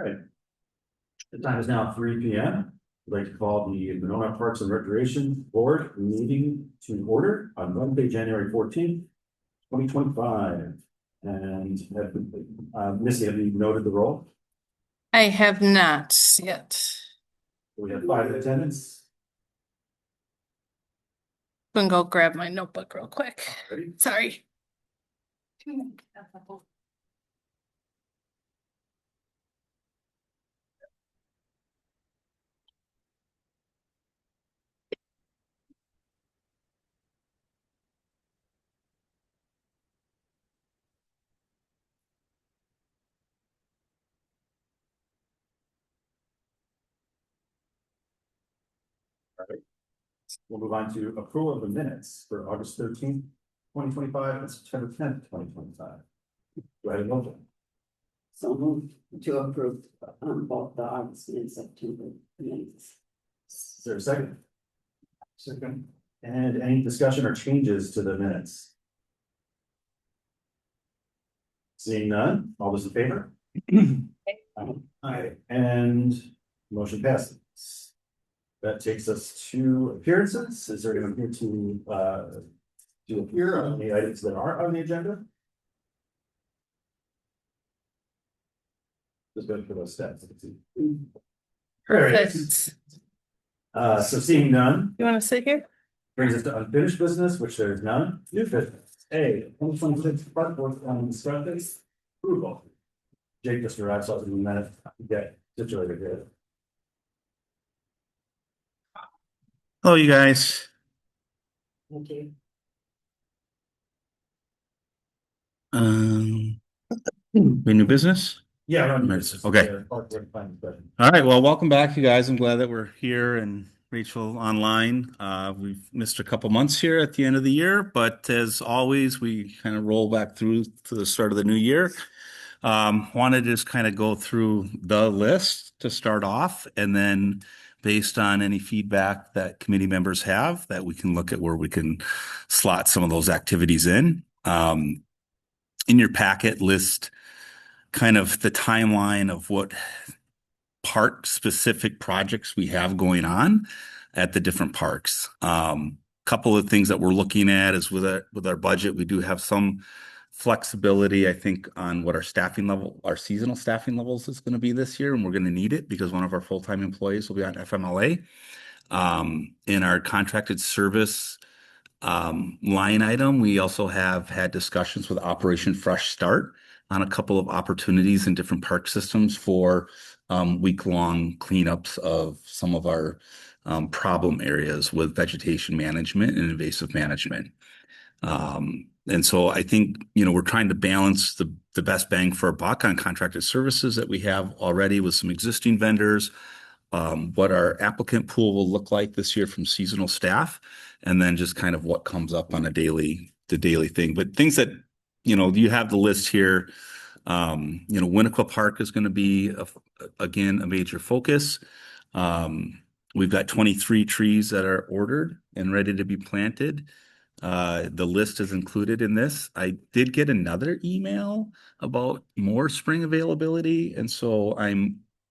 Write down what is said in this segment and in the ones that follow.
Right. The time is now 3 p.m. I'd like to call the Monona Parks and Recreation Board meeting to order on Monday, January 14th, 2025. And Missy, have you noted the roll? I have not yet. We have 5 in attendance. I'm gonna go grab my notebook real quick. Ready? Sorry. All right. We'll move on to approval of the minutes for August 13th, 2025 and September 10th, 2025. Do I have a motion? So moved to approve both the August and September minutes. Is there a second? Second. And any discussion or changes to the minutes? Seeing none, all those in favor? Aye. And motion passes. That takes us to appearances. Is there anyone here to appear on the items that are on the agenda? Just go through those steps. Perfect. So seeing none, You wanna sit here? brings us to unfinished business, which there is none. New business. A, 2026 front work on instructors. Approval. Jake just arrived, so I'll give him a minute to get situated here. Hello, you guys. Thank you. New business? Yeah. Okay. All right. Well, welcome back, you guys. I'm glad that we're here and Rachel online. We've missed a couple months here at the end of the year, but as always, we kind of roll back through to the start of the new year. Wanted to just kind of go through the list to start off, and then based on any feedback that committee members have, that we can look at where we can slot some of those activities in. In your packet, list kind of the timeline of what park specific projects we have going on at the different parks. Couple of things that we're looking at is with our budget, we do have some flexibility, I think, on what our staffing level, our seasonal staffing levels is going to be this year, and we're going to need it because one of our full-time employees will be on FMLA. In our contracted service line item, we also have had discussions with Operation Fresh Start on a couple of opportunities in different park systems for week-long cleanups of some of our problem areas with vegetation management and invasive management. And so I think, we're trying to balance the best bang for our buck on contracted services that we have already with some existing vendors, what our applicant pool will look like this year from seasonal staff, and then just kind of what comes up on the daily thing. But things that, you have the list here. Winnequa Park is going to be, again, a major focus. We've got 23 trees that are ordered and ready to be planted. The list is included in this. I did get another email about more spring availability. And so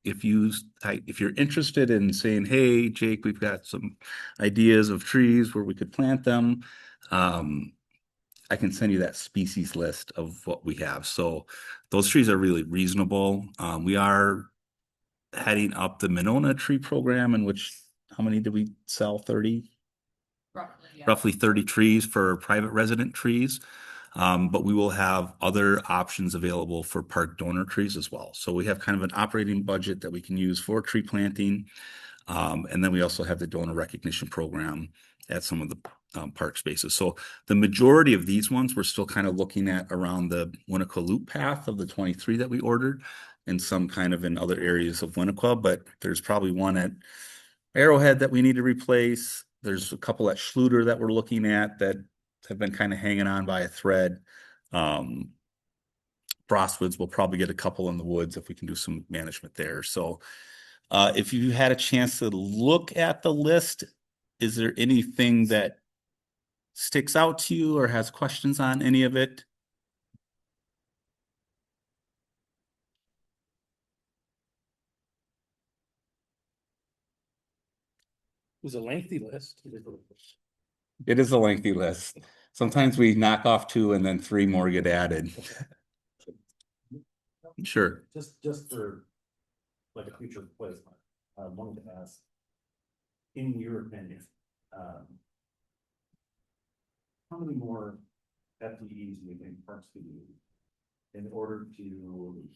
if you're interested in saying, hey, Jake, we've got some ideas of trees where we could plant them, I can send you that species list of what we have. So those trees are really reasonable. We are heading up the Monona tree program, in which, how many did we sell? 30? Roughly 30 trees for private resident trees. But we will have other options available for park donor trees as well. So we have kind of an operating budget that we can use for tree planting. And then we also have the donor recognition program at some of the park spaces. So the majority of these ones, we're still kind of looking at around the Winnequa Loop path of the 23 that we ordered, and some kind of in other areas of Winnequa, but there's probably one at Arrowhead that we need to replace. There's a couple at Schluter that we're looking at that have been kind of hanging on by a thread. Frostwoods will probably get a couple in the woods if we can do some management there. So if you had a chance to look at the list, is there anything that sticks out to you or has questions on any of it? was a lengthy list. It is a lengthy list. Sometimes we knock off 2 and then 3 more get added. Sure. Just for like a future placement, I wanted to ask, in your opinion, how many more FTEs do you think parks could use in order to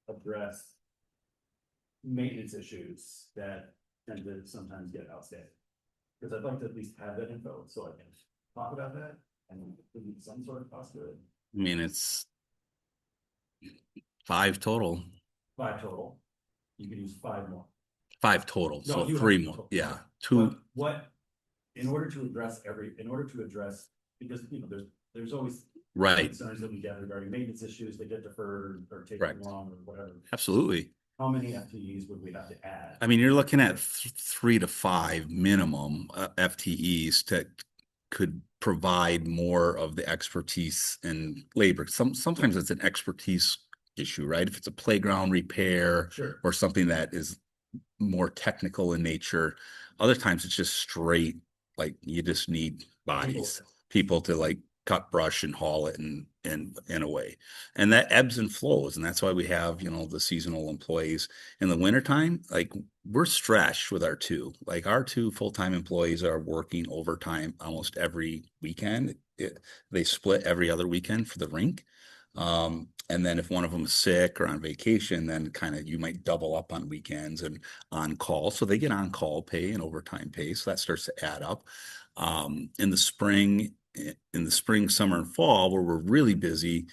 address maintenance issues that tend to sometimes get outstanding? Because I'd like to at least have that info so I can talk about that and put some sort of cost to it. I mean, it's 5 total. 5 total. You could use 5 more. 5 total, No, so you 3 have more. total. Yeah, 2. What, in order to address, because, there's always Right. concerns that we get regarding maintenance issues, they get deferred or take Correct. long or whatever. Absolutely. How many FTEs would we have to add? I mean, you're looking at 3 to 5 minimum FTEs that could provide more of the expertise and labor. Sometimes it's an expertise issue, right? If it's a playground repair Sure. or something that is more technical in nature. Other times it's just straight, like you just need bodies, people to like cut brush and haul it and away. And that ebbs and flows. And that's why we have, the seasonal employees in the wintertime. Like we're stretched with our 2. Like our 2 full-time employees are working overtime almost every weekend. They split every other weekend for the rink. And then if one of them is sick or on vacation, then kind of you might double up on weekends and on call. So they get on call pay and overtime pay. So that starts to add up. In the spring, summer, and fall, where we're really busy,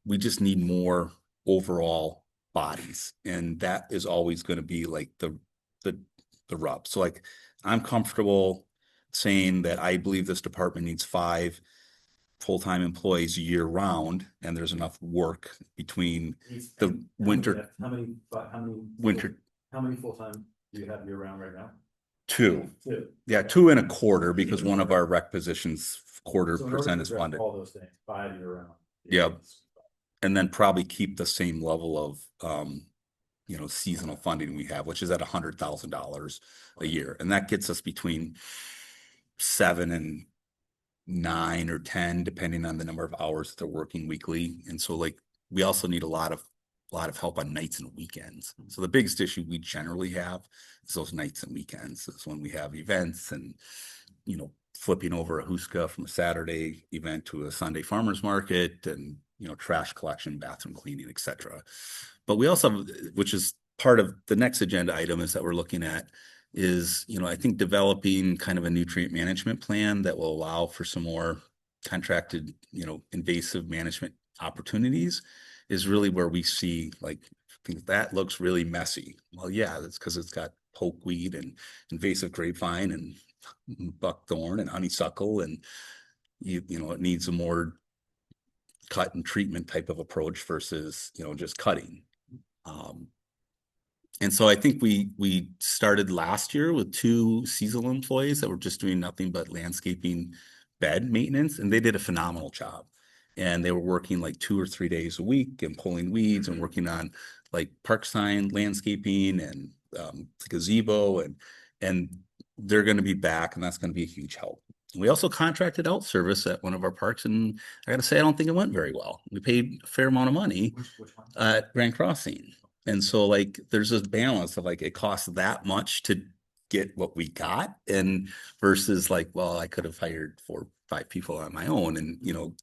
we just need more overall bodies. And that is always going to be like the rub. So like I'm comfortable saying that I believe this department needs 5 full-time employees year round, and there's enough work between the winter. How many Winter. How many full-time do you have year round right now? 2. 2. Yeah, 2 and a quarter, because one of our rec positions quarter So in order percent to is address funded. all those things, 5 year round. Yep. And then probably keep the same level of seasonal funding we have, which is at $100,000 a year. And that gets us between 7 and 9 or 10, depending on the number of hours that they're working weekly. And so like we also need a lot of help on nights and weekends. So the biggest issue we generally have is those nights and weekends. It's when we have events and flipping over a Huska from a Saturday event to a Sunday farmers market, and trash collection, bathroom cleaning, etc. But we also have, which is part of the next agenda item, is that we're looking at is, I think developing kind of a nutrient management plan that will allow for some more contracted, invasive management opportunities is really where we see like, I think that looks really messy. Well, yeah, that's because it's got pokeweed and invasive grapevine and buckthorn and honeysuckle, and it needs a more cut and treatment type of approach versus, just cutting. And so I think we started last year with 2 seasonal employees that were just doing nothing but landscaping bed maintenance, and they did a phenomenal job. And they were working like 2 or 3 days a week and pulling weeds and working on like park sign landscaping and gazebo, and they're going to be back, and that's going to be a huge help. We also contracted out service at one of our parks, and I got to say, I don't think it went very well. We paid a fair amount of money Which one? at Grand Crossing. And so like, there's this balance of like, it costs that much to get what we got, and versus like, well, I could have hired 4 or 5 people on my own and,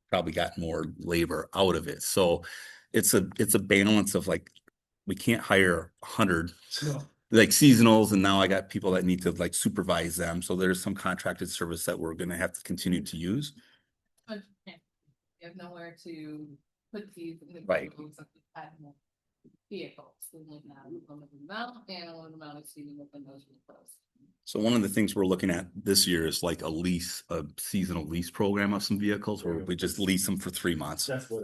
probably got more labor out of it. So it's a balance of like, we can't hire 100 like seasonals, and now I got people that need to like supervise them. So there's some contracted service that we're going to have to continue to use. But you have nowhere to put these. Right. Vehicles, we live now, a limited amount and a limited amount exceeding within those vehicles. So one of the things we're looking at this year is like a seasonal lease program of some vehicles where we just lease them for 3 months. That's what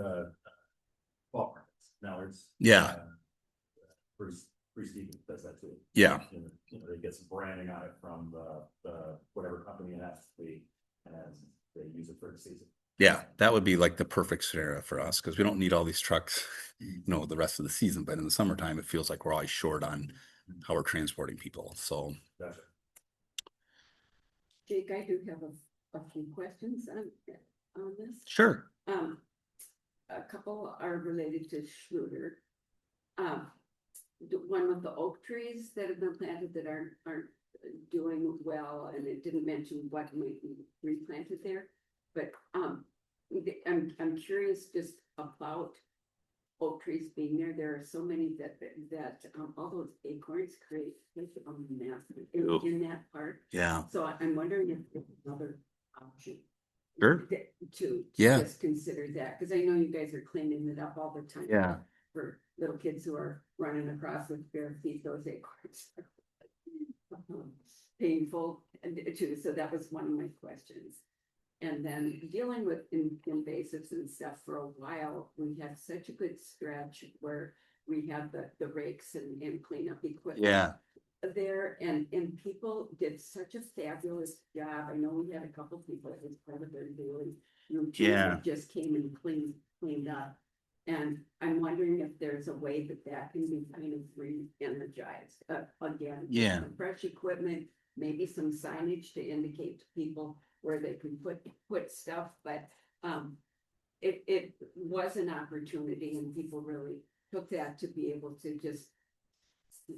Ballpark is. Mallards. Yeah. Bruce Stevens does that too. Yeah. And, they get some branding on it from the whatever company it has to be, and they use it for the season. Yeah, that would be like the perfect scenario for us, because we don't need all these trucks, the rest of the season. But in the summertime, it feels like we're always short on how we're transporting people. So Gotcha. Jake, I do have a few questions on this. Sure. A couple are related to Schluter. The one with the oak trees that have been planted that aren't doing well, and it didn't mention what might be replanted there. But I'm curious just about oak trees being there. There are so many that all those acorns create a mess in that part. Yeah. So I'm wondering if there's another option. Sure. To Yeah. just consider that, because I know you guys are cleaning it up all the time. Yeah. For little kids who are running across with bare feet, those acorns. Painful and too, so that was one of my questions. And then dealing with invasives and stuff for a while, we had such a good stretch where we had the rakes and cleanup equipment. Yeah. There and people did such a fabulous job. I know we had a couple people that was part of their daily routine Yeah. that just came and cleaned up. And I'm wondering if there's a way that can be kind of re-energized again. Yeah. Some fresh equipment, maybe some signage to indicate to people where they can put stuff, but it was an opportunity and people really took that to be able to just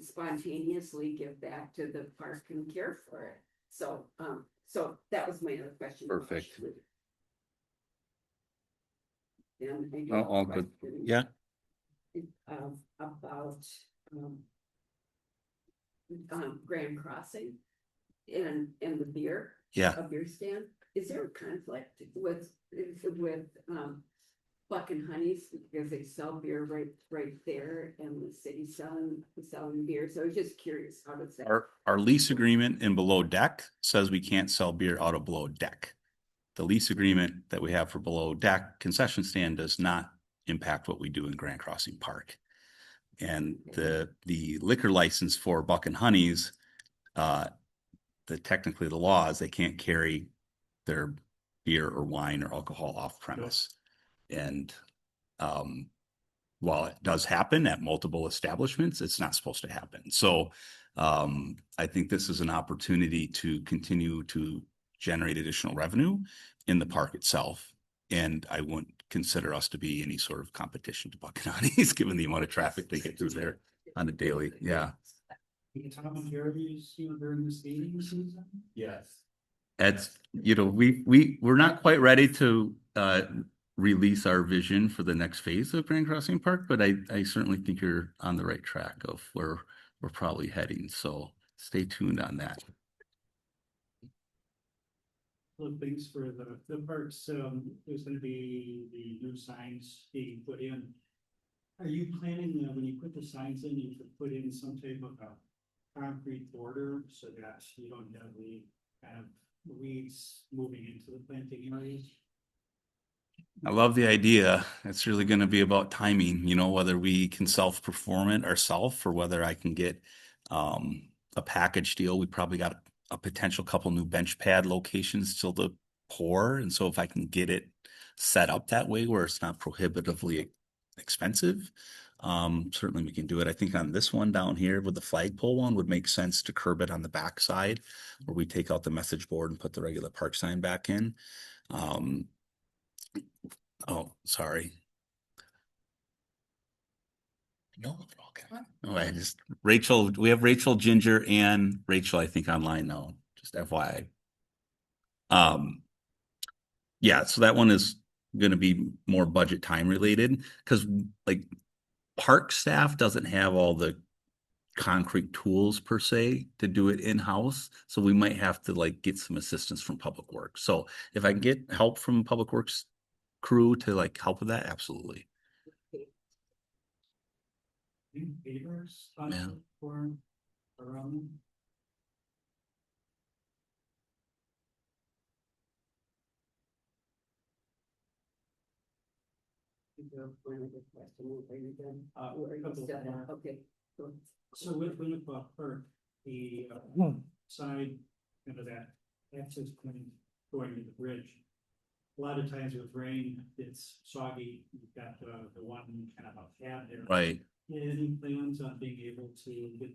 spontaneously give back to the park and care for it. So that was my other question. Perfect. And I do Oh, have a all good. question, Yeah. about Grand Crossing and the beer. Yeah. A beer stand. Is there a conflict with Buck and Honey's because they sell beer right there and the city selling beer? So I was just curious, how does that? Our lease agreement in below deck says we can't sell beer out of below deck. The lease agreement that we have for below deck concession stand does not impact what we do in Grand Crossing Park. And the liquor license for Buck and Honey's, technically the law is they can't carry their beer or wine or alcohol off premise. And while it does happen at multiple establishments, it's not supposed to happen. So I think this is an opportunity to continue to generate additional revenue in the park itself. And I wouldn't consider us to be any sort of competition to Buck and Honey's, given the amount of traffic they get through there on a daily. Yeah. Tom and Jerry's, during the skating season? Yes. It's, we're not quite ready to release our vision for the next phase of Grand Crossing Park, but I certainly think you're on the right track of where we're probably heading. So stay tuned on that. Little things for the parks, there's gonna be the new signs being put in. Are you planning, when you put the signs in, you could put in some type of a concrete border so that you don't have the kind of weeds moving into the planting areas? I love the idea. It's really going to be about timing, whether we can self-perform it ourselves or whether I can get a package deal. We probably got a potential couple new bench pad locations still to pour. And so if I can get it set up that way where it's not prohibitively expensive, certainly we can do it. I think on this one down here with the flagpole one would make sense to curb it on the back side where we take out the message board and put the regular park sign back in. Oh, sorry. No, Rachel, we have Rachel, Ginger, and Rachel, I think, online now, just FYI. Yeah, so that one is going to be more budget time related because park staff doesn't have all the concrete tools per se to do it in-house. So we might have to get some assistance from Public Works. So if I can get help from Public Works crew to help with that, absolutely. Pavers Yeah. for around them? Okay. So with Winnebago Park, the side, that access point going to the bridge. A lot of times with rain, it's soggy. You've got the one kind of a pad there. Right. Any plans on being able to get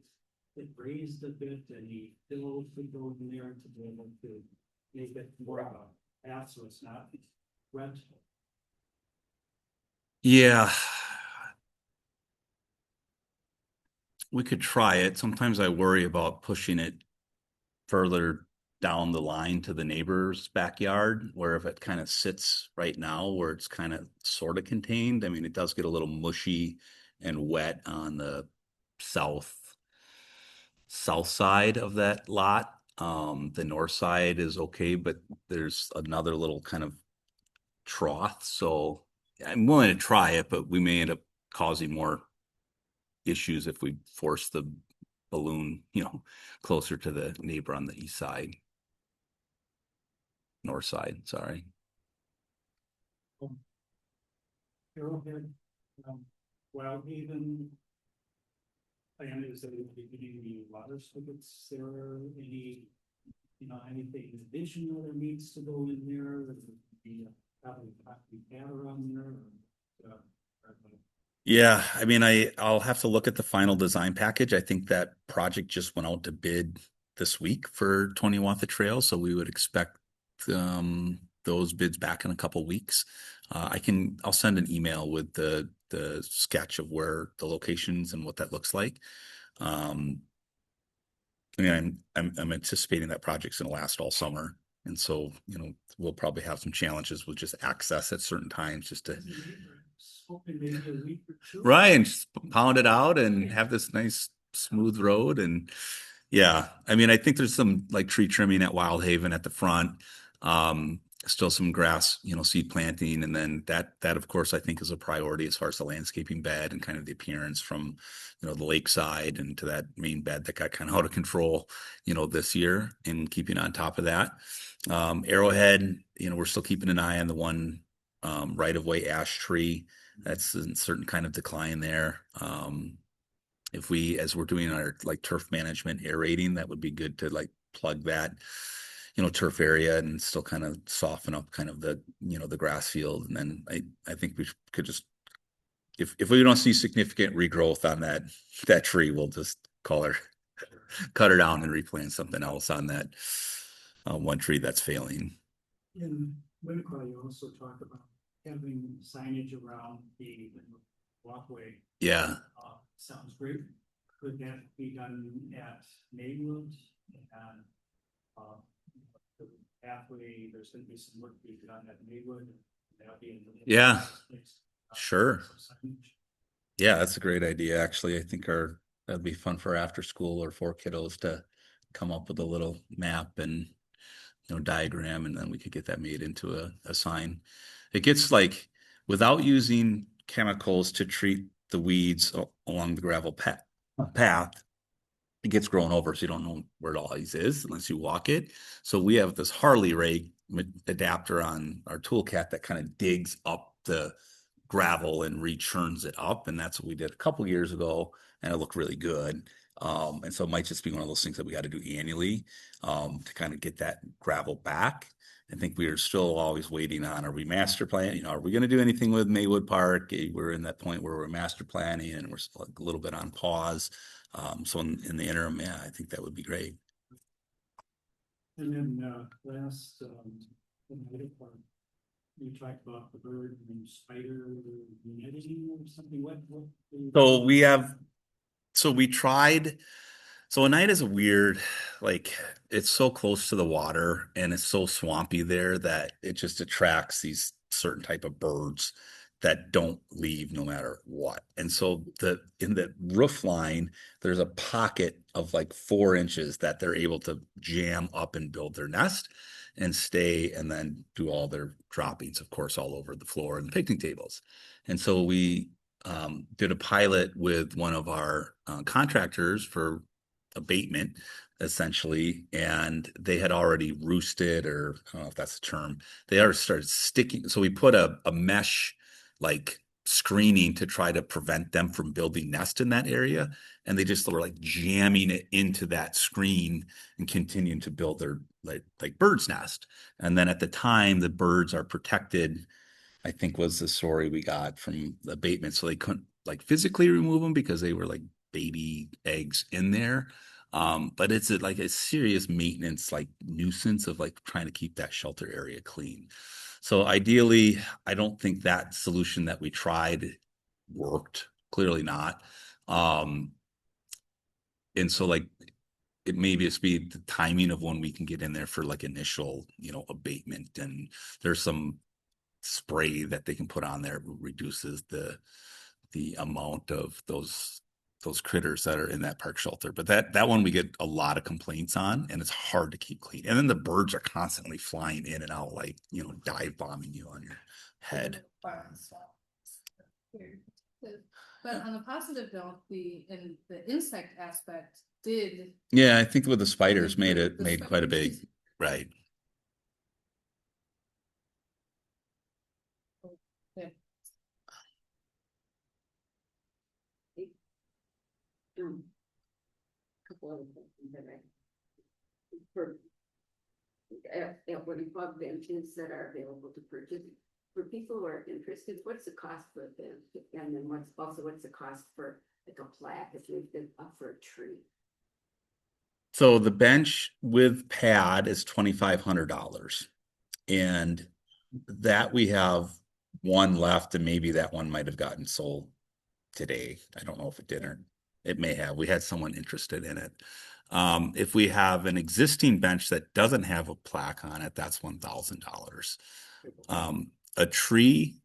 it raised a bit? Any fill to go in there to be able to make it more of a path so it's not wet? Yeah. We could try it. Sometimes I worry about pushing it further down the line to the neighbor's backyard, where if it kind of sits right now where it's kind of sort of contained, I mean, it does get a little mushy and wet on the south side of that lot. The north side is okay, but there's another little kind of trough. So I'm willing to try it, but we may end up causing more issues if we force the balloon, closer to the neighbor on the east side. North side, sorry. Arrowhead, Wild Haven. Plan is that it will be getting the water spigots. There are any, anything additional that needs to go in there? There would be probably pad around there. Yeah, I mean, I'll have to look at the final design package. I think that project just went out to bid this week for 20 Watha Trail, so we would expect those bids back in a couple weeks. I'll send an email with the sketch of where the locations and what that looks like. I mean, I'm anticipating that project's gonna last all summer, and so we'll probably have some challenges with just access at certain times, just to Hoping maybe a week or two. Ryan just pound it out and have this nice smooth road. And yeah, I mean, I think there's some like tree trimming at Wild Haven at the front. Still some grass, seed planting. And then that of course, I think is a priority as far as the landscaping bed and kind of the appearance from, the lakeside and to that main bed that got kind of out of control, this year, and keeping on top of that. Arrowhead, we're still keeping an eye on the one right of way ash tree. That's a certain kind of decline there. As we're doing our like turf management aerating, that would be good to like plug that, turf area and still kind of soften up kind of the, the grass field. And then I think we could just, if we don't see significant regrowth on that tree, we'll just cut her down and replant something else on that one tree that's failing. In Winnicott, you also talk about having signage around the walkway. Yeah. Sounds great. Could that be done at Maywood? And the pathway, there's going to be some work to be done at Maywood. That'll be in the Yeah. place. Sure. Some signage. Yeah, that's a great idea. Actually, I think that'd be fun for after school or for kiddos to come up with a little map and diagram, and then we could get that made into a sign. It gets like, without using chemicals to treat the weeds along the gravel path, it gets grown over, so you don't know where it always is unless you walk it. So we have this Harley rake adapter on our toolcat that kind of digs up the gravel and rechurns it up, and that's what we did a couple years ago, and it looked really good. And so it might just be one of those things that we got to do annually to kind of get that gravel back. I think we are still always waiting on, are we master plan? Are we going to do anything with Maywood Park? We're in that point where we're master planning and we're still a little bit on pause. So in the interim, yeah, I think that would be great. And then last, you talked about the bird and spider netting or something. What we tried. So Oneida is a weird, like, it's so close to the water and it's so swampy there that it just attracts these certain type of birds that don't leave no matter what. And so in the roof line, there's a pocket of like 4 inches that they're able to jam up and build their nest and stay, and then do all their droppings, of course, all over the floor and the picnic tables. And so we did a pilot with one of our contractors for abatement, essentially, and they had already roosted, or I don't know if that's the term. They already started sticking. So we put a mesh like screening to try to prevent them from building nest in that area, and they just were like jamming it into that screen and continuing to build their like bird's nest. And then at the time, the birds are protected, I think was the story we got from the abatement, so they couldn't like physically remove them because they were like baby eggs in there. But it's like a serious maintenance, like nuisance of like trying to keep that shelter area clean. So ideally, I don't think that solution that we tried worked. Clearly not. Um, and so like it may just be the timing of when we can get in there for like initial, abatement. And there's some spray that they can put on there reduces the amount of those critters that are in that park shelter. But that one we get a lot of complaints on, and it's hard to keep clean. And then the birds are constantly flying in and out, like dive bombing you on your head. But on the positive note, the insect aspect did. Yeah, I think with the spiders made The quite a big, spiders. right. Yeah. Couple other questions that for what above benches that are available to purchase, for people who are interested, what's the cost for a bench? And then what's the cost for like a plaque if you've been up for a tree? So the bench with pad is $2,500, and that we have one left, and maybe that one might have gotten sold today. I don't know if it did or it may have. We had someone interested in it. If we have an existing bench that doesn't have a plaque on it, that's $1,000. A tree,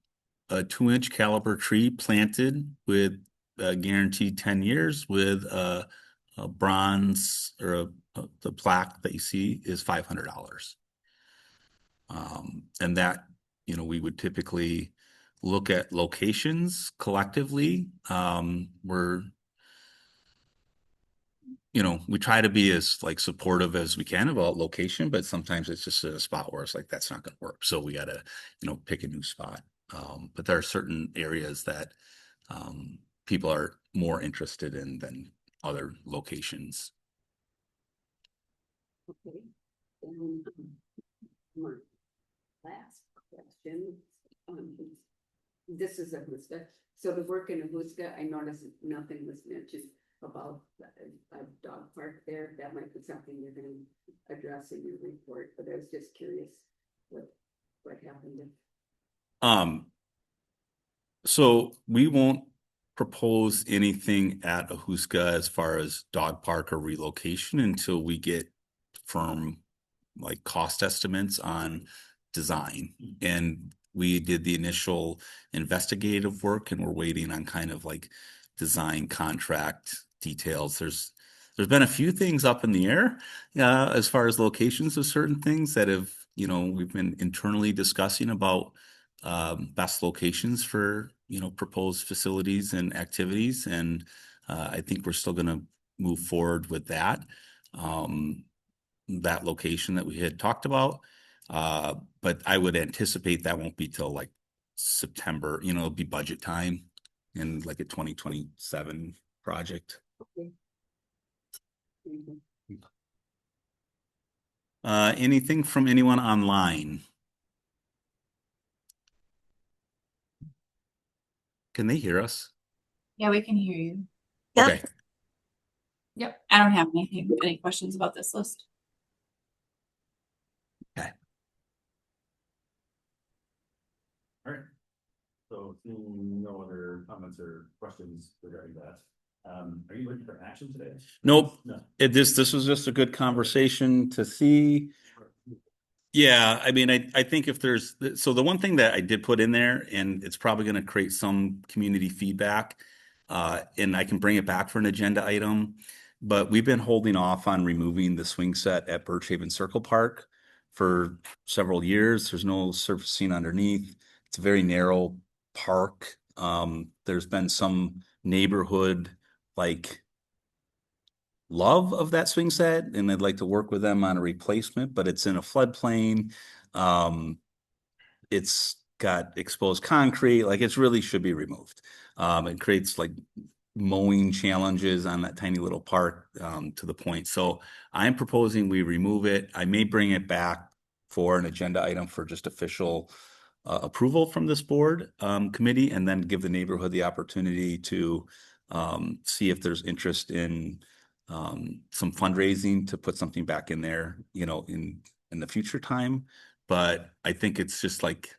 a 2-inch caliber tree planted with guaranteed 10 years with a bronze or the plaque that you see is $500. And that, we would typically look at locations collectively. We try to be as like supportive as we can about location, but sometimes it's just a spot where it's like, that's not going to work. So we got to, pick a new spot. But there are certain areas that people are more interested in than other locations. Okay. My last question, this is a Huska. So the work in Huska, I noticed nothing was mentioned about a dog park there. That might be something you're going to address in your report, but I was just curious what happened there. So we won't propose anything at Ahuska as far as dog park or relocation until we get firm like cost estimates on design. And we did the initial investigative work, and we're waiting on kind of like design contract details. There's been a few things up in the air as far as locations of certain things that have, we've been internally discussing about best locations for, proposed facilities and activities. And I think we're still going to move forward with that. That location that we had talked about. But I would anticipate that won't be till like September, it'll be budget time and like a 2027 project. Okay. Mhm. Anything from anyone online? Can they hear us? Yeah, we can hear you. Okay. Yep. I don't have any questions about this list. Okay. All right. So seeing no other comments or questions regarding that. Are you looking for action today? Nope. No. This was just a good conversation to see. Yeah, I mean, I think if there's, so the one thing that I did put in there, and it's probably going to create some community feedback, and I can bring it back for an agenda item, but we've been holding off on removing the swing set at Birchhaven Circle Park for several years. There's no surfacing underneath. It's a very narrow park. There's been some neighborhood like love of that swing set, and I'd like to work with them on a replacement, but it's in a floodplain. It's got exposed concrete, like it really should be removed. It creates like mowing challenges on that tiny little park to the point. So I'm proposing we remove it. I may bring it back for an agenda item for just official approval from this board committee, and then give the neighborhood the opportunity to see if there's interest in some fundraising to put something back in there, you know, in the future time. But I think it's just like,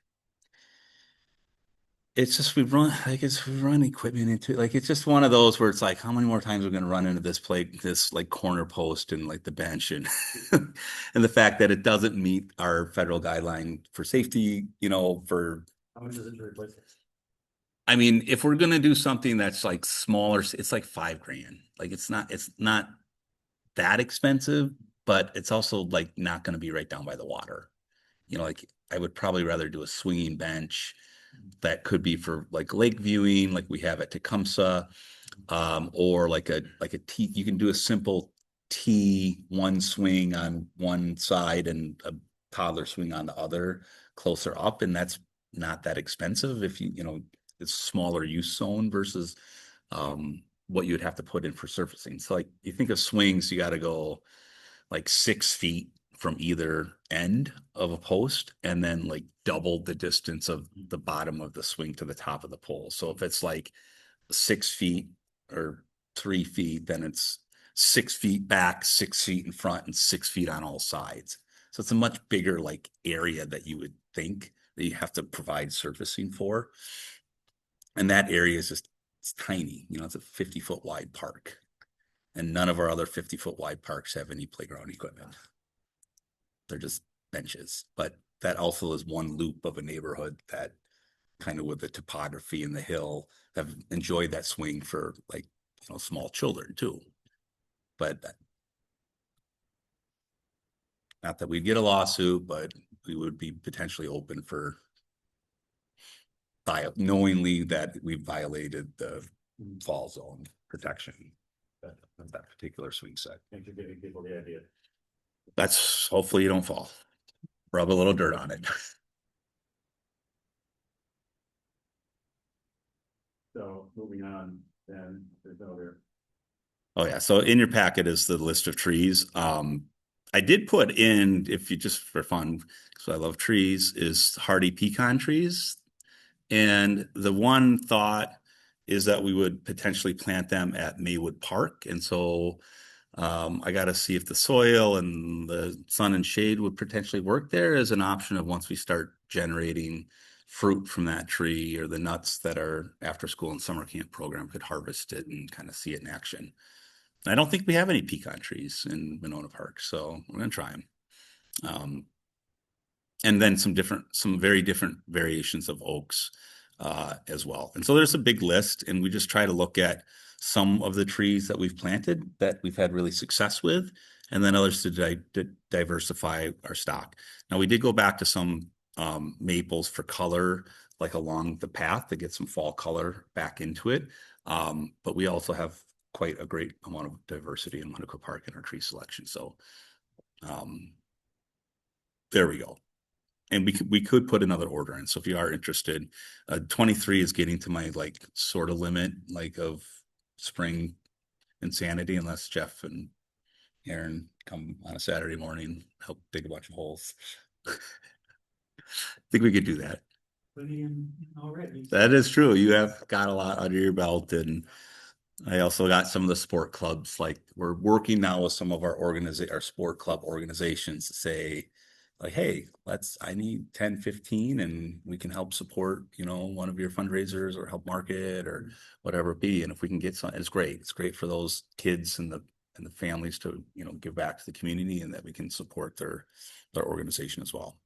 it's just we run equipment into it. Like it's just one of those where it's like, how many more times are we gonna run into this like corner post and like the bench and and the fact that it doesn't meet our federal guideline for safety, you know, for How much is it to replace it? I mean, if we're gonna do something that's like smaller, it's like $5,000. Like it's not that expensive, but it's also like not gonna be right down by the water. You know, like I would probably rather do a swinging bench that could be for like lake viewing, like we have at Tecumseh, or like a T. You can do a simple T, one swing on one side and a toddler swing on the other, closer up, and that's not that expensive if you know it's smaller use zone versus what you would have to put in for surfacing. So like you think of swings, you got to go like 6 feet from either end of a post and then like double the distance of the bottom of the swing to the top of the pole. So if it's like 6 feet or 3 feet, then it's 6 feet back, 6 feet in front, and 6 feet on all sides. So it's a much bigger like area that you would think that you have to provide surfacing for. And that area is just it's tiny. You know, it's a 50-foot wide park. And none of our other 50-foot wide parks have any playground equipment. They're just benches. But that also is one loop of a neighborhood that kind of with the topography and the hill have enjoyed that swing for like, you know, small children too. But not that we'd get a lawsuit, but we would be potentially open for knowingly that we violated the fall zone protection of that particular swing set. Thank you for giving people the idea. That's hopefully you don't fall. Rub a little dirt on it. So moving on, then there's no other. Oh yeah. So in your packet is the list of trees. I did put in, if you just for fun, because I love trees, is hardy pecan trees. And the one thought is that we would potentially plant them at Maywood Park. And so I got to see if the soil and the sun and shade would potentially work there as an option of once we start generating fruit from that tree or the nuts that are after school and summer camp program could harvest it and kind of see it in action. I don't think we have any pecan trees in Monona Park, so we're gonna try them. And then some very different variations of oaks as well. And so there's a big list, and we just try to look at some of the trees that we've planted that we've had really success with, and then others to diversify our stock. Now we did go back to some maples for color, like along the path to get some fall color back into it. But we also have quite a great amount of diversity in Monaco Park in our tree selection. So there we go. And we could put another order in. So if you are interested, 23 is getting to my like sort of limit, like of spring insanity, unless Jeff and Aaron come on a Saturday morning, help dig a bunch of holes. I think we could do that. Already. That is true. You have got a lot under your belt, and I also got some of the sport clubs. Like we're working now with some of our sport club organizations to say, like, hey, I need 10, 15, and we can help support, you know, one of your fundraisers or help market or whatever it be. And if we can get some, it's great. It's great for those kids and the families to, you know, give back to the community and that we can support their organization as well.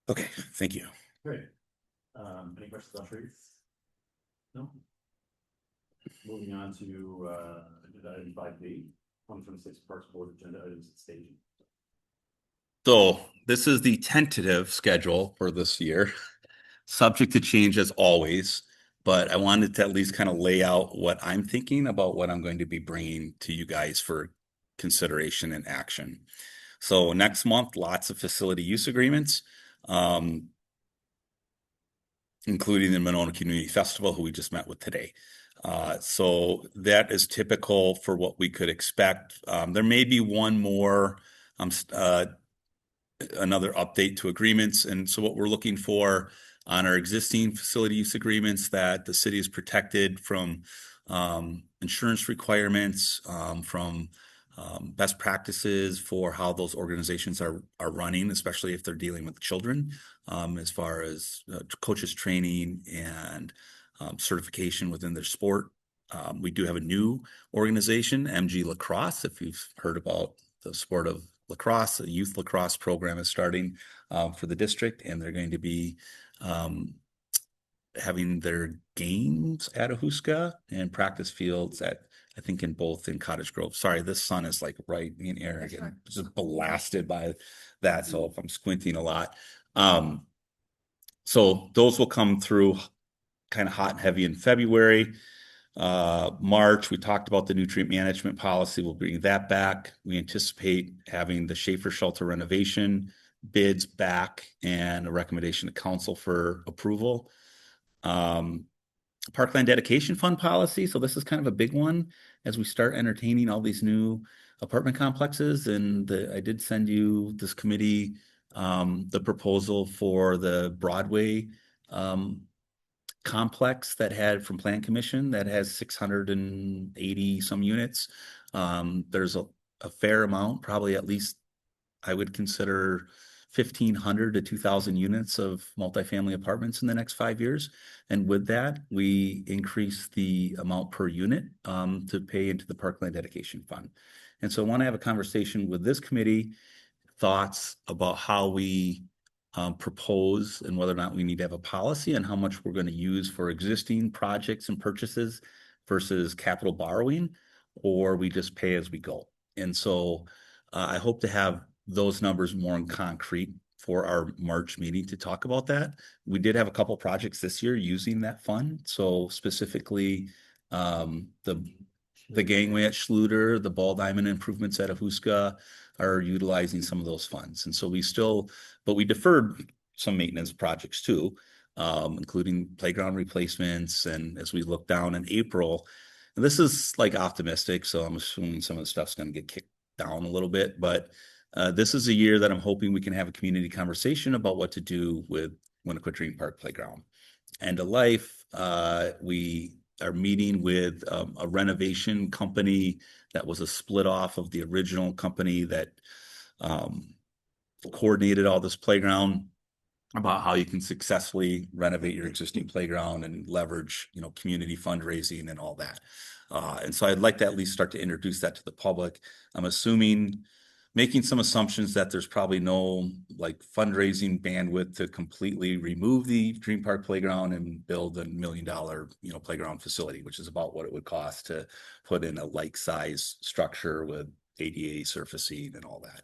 Okay, thank you. Great. Any questions on trees? No? Moving on to agenda item 5B, 2026 Parks Board agenda items and staging. So this is the tentative schedule for this year, subject to change as always, but I wanted to at least kind of lay out what I'm thinking about what I'm going to be bringing to you guys for consideration and action. So next month, lots of facility use agreements, including the Monona Community Festival, who we just met with today. So that is typical for what we could expect. There may be one more, another update to agreements. And so what we're looking for on our existing facility use agreements, that the city is protected from insurance requirements, from best practices for how those organizations are running, especially if they're dealing with children, as far as coaches training and certification within their sport. We do have a new organization, MG Lacrosse. If you've heard about the sport of lacrosse, a youth lacrosse program is starting for the district, and they're going to be having their games at Ahuska and practice fields at, I think, in Cottage Grove. Sorry, this sun is like right in air That's again, fine. just blasted by that. So if I'm squinting a lot. So those will come through kind of hot and heavy in February. March, we talked about the nutrient management policy. We'll bring that back. We anticipate having the Schaefer Shelter renovation bids back and a recommendation to council for approval. Parkland dedication fund policy. So this is kind of a big one as we start entertaining all these new apartment complexes. And I did send you, this committee, the proposal for the Broadway complex that had from Plan Commission that has 680 some units. There's a fair amount, probably at least I would consider 1,500 to 2,000 units of multifamily apartments in the next 5 years. And with that, we increase the amount per unit to pay into the Parkland Dedication Fund. And so I want to have a conversation with this committee, thoughts about how we propose and whether or not we need to have a policy and how much we're going to use for existing projects and purchases versus capital borrowing, or we just pay as we go. And so I hope to have those numbers more in concrete for our March meeting to talk about that. We did have a couple projects this year using that fund. So specifically, the gangway at Schluter, the ball diamond improvements at Ahuska are utilizing some of those funds. And so but we deferred some maintenance projects too, including playground replacements. And as we look down in April, and this is like optimistic, so I'm assuming some of the stuff's going to get kicked down a little bit, but this is a year that I'm hoping we can have a community conversation about what to do with Winnequa Dream Park Playground. End of life, we are meeting with a renovation company that was a split off of the original company that coordinated all this playground, about how you can successfully renovate your existing playground and leverage, community fundraising and all that. And so I'd like to at least start to introduce that to the public. I'm making some assumptions that there's probably no like fundraising bandwidth to completely remove the Dream Park Playground and build $1 million, playground facility, which is about what it would cost to put in a like size structure with ADA surfacing and all that.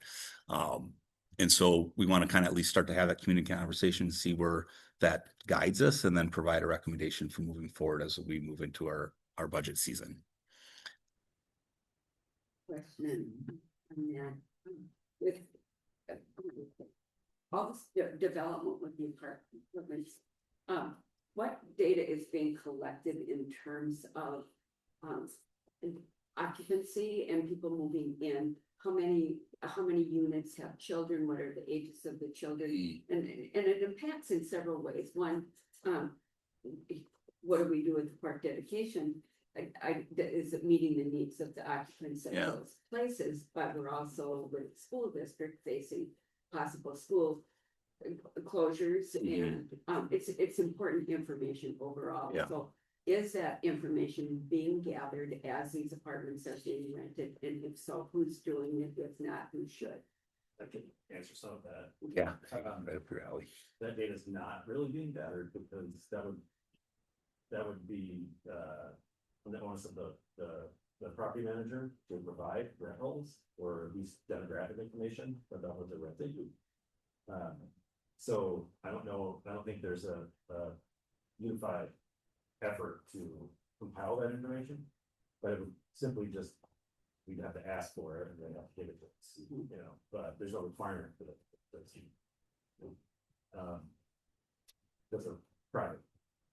And so we want to kind of at least start to have that community conversation, see where that guides us, and then provide a recommendation for moving forward as we move into our budget season. Question on that. With all this development with the apartments, what data is being collected in terms of occupancy and people moving in? How many units have children? What are the ages of the children? And it impacts in several ways. One, what do we do with the park dedication? Is it meeting the needs of the occupants of those places? But we're also with the school district facing possible school closures, and it's important information overall. So is that information being gathered as these apartments are being rented? And if so, who's doing it? If not, who should? I can answer some of that. Yeah, right up your alley. That data is not really being gathered because that would be on the onus of the property manager to provide rentals or at least demographic information about what they're renting. So I don't think there's a unified effort to compile that information, but it would simply just, we'd have to ask for it and then have to give it to us, but there's no requirement for that. Those are private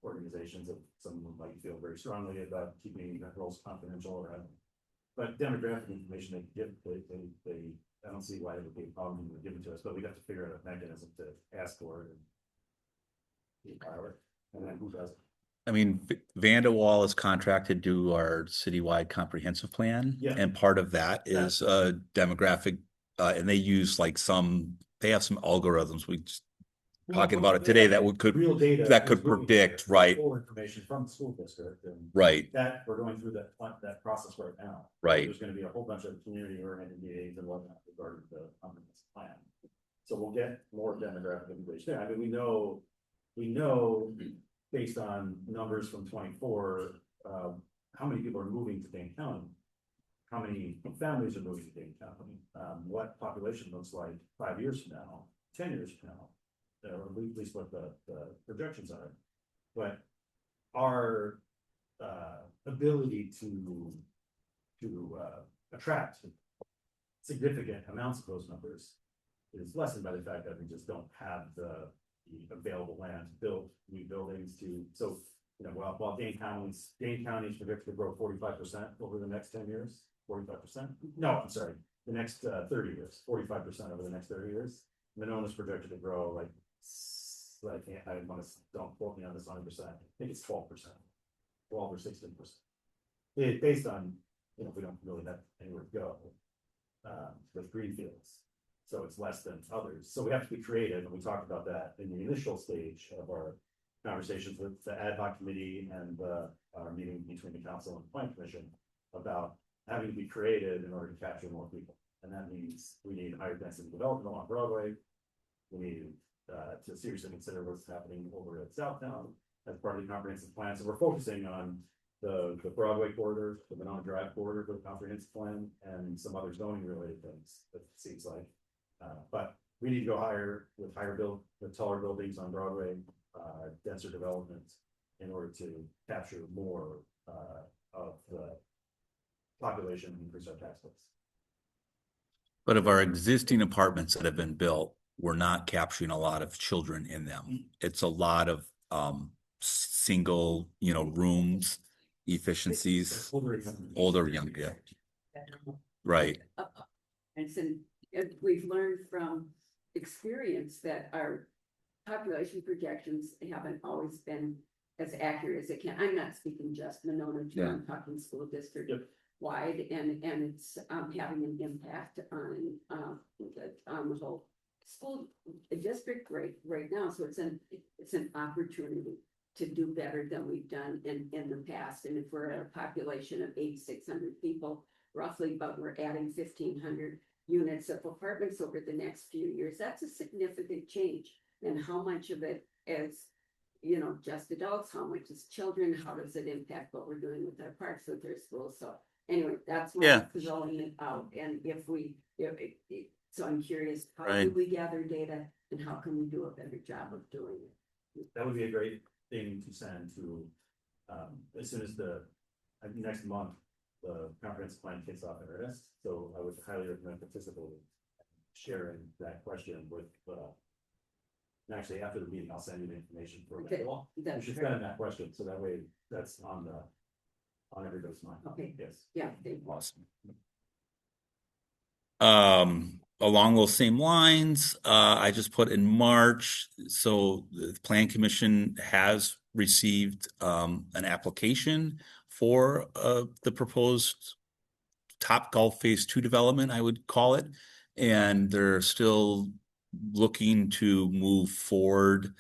organizations that someone might feel very strongly about keeping roles confidential, but demographic information they give, they I don't see why it would be a problem when they give it to us, but we'd have to figure out a mechanism to ask for it and file it, and then who does it. I mean, Vandewall is contracted to do our citywide comprehensive plan. Yeah. And part of that is demographic, and they use like they have some algorithms. We just talking about it today that could real data that could is looking predict, for right? full information from the school district, and Right, that we're going through that process right now. right. There's going to be a whole bunch of community oriented meetings and whatnot regarding the comprehensive plan. So we'll get more demographic information there. I mean, we know based on numbers from 24, how many people are moving to Dane County, how many families are moving to Dane County, what population looks like 5 years from now, 10 years from now, or at least what the projections are. But our ability to attract significant amounts of those numbers is lessened by the fact that we just don't have the available land to build new buildings to. So, you know, while Dane County's projected to grow 45% over the next 10 years, 45%. No, I'm sorry, the next 30 years, 45% over the next 30 years. Monona's projected to grow like don't quote me on this 100%. I think it's 12%, 12 or 16%. Based on, you know, we don't really have anywhere to go with greenfields. So it's less than others. So we have to be creative, and we talked about that in the initial stage of our conversations with the ad hoc committee and our meeting between the council and the planning commission about having to be creative in order to capture more people. And that means we need higher density development along Broadway. We need to seriously consider what's happening over at Southtown as part of the comprehensive plan. So we're focusing on the Broadway corridor, the Monona Drive corridor for the comprehensive plan, and some other zoning related things, it seems like. But we need to go higher with taller buildings on Broadway, denser development in order to capture more of the population and increase our tax base. But of our existing apartments that have been built, we're not capturing a lot of children in them. It's a lot of single, rooms, efficiencies, older, young, yeah. Right. And so we've learned from experience that our population projections haven't always been as accurate as it can. I'm not speaking just Monona, I'm talking school district wide, and it's having an impact on the whole school district right now. So it's an opportunity to do better than we've done in the past. And if we're at a population of 8,600 people roughly, but we're adding 1,500 units of apartments over the next few years, that's a significant change. And how much of it is, just adults, how much is children, how does it impact what we're doing with our parks, with our schools? So anyway, that's why I'm throwing it out. And so I'm curious, how do we gather data and how can we do a better job of doing it? That would be a great thing to send to, as soon as next month, the comprehensive plan kicks off in earnest. So I would highly recommend participating, sharing that question with, and actually after the meeting, I'll send you the information for that. You should send in that question, so that way that's on everybody's mind. Okay. Yes. Yeah. Awesome. Along those same lines, I just put in March, so the Plan Commission has received an application for the proposed Top Golf Phase 2 development, I would call it, and they're still looking to move forward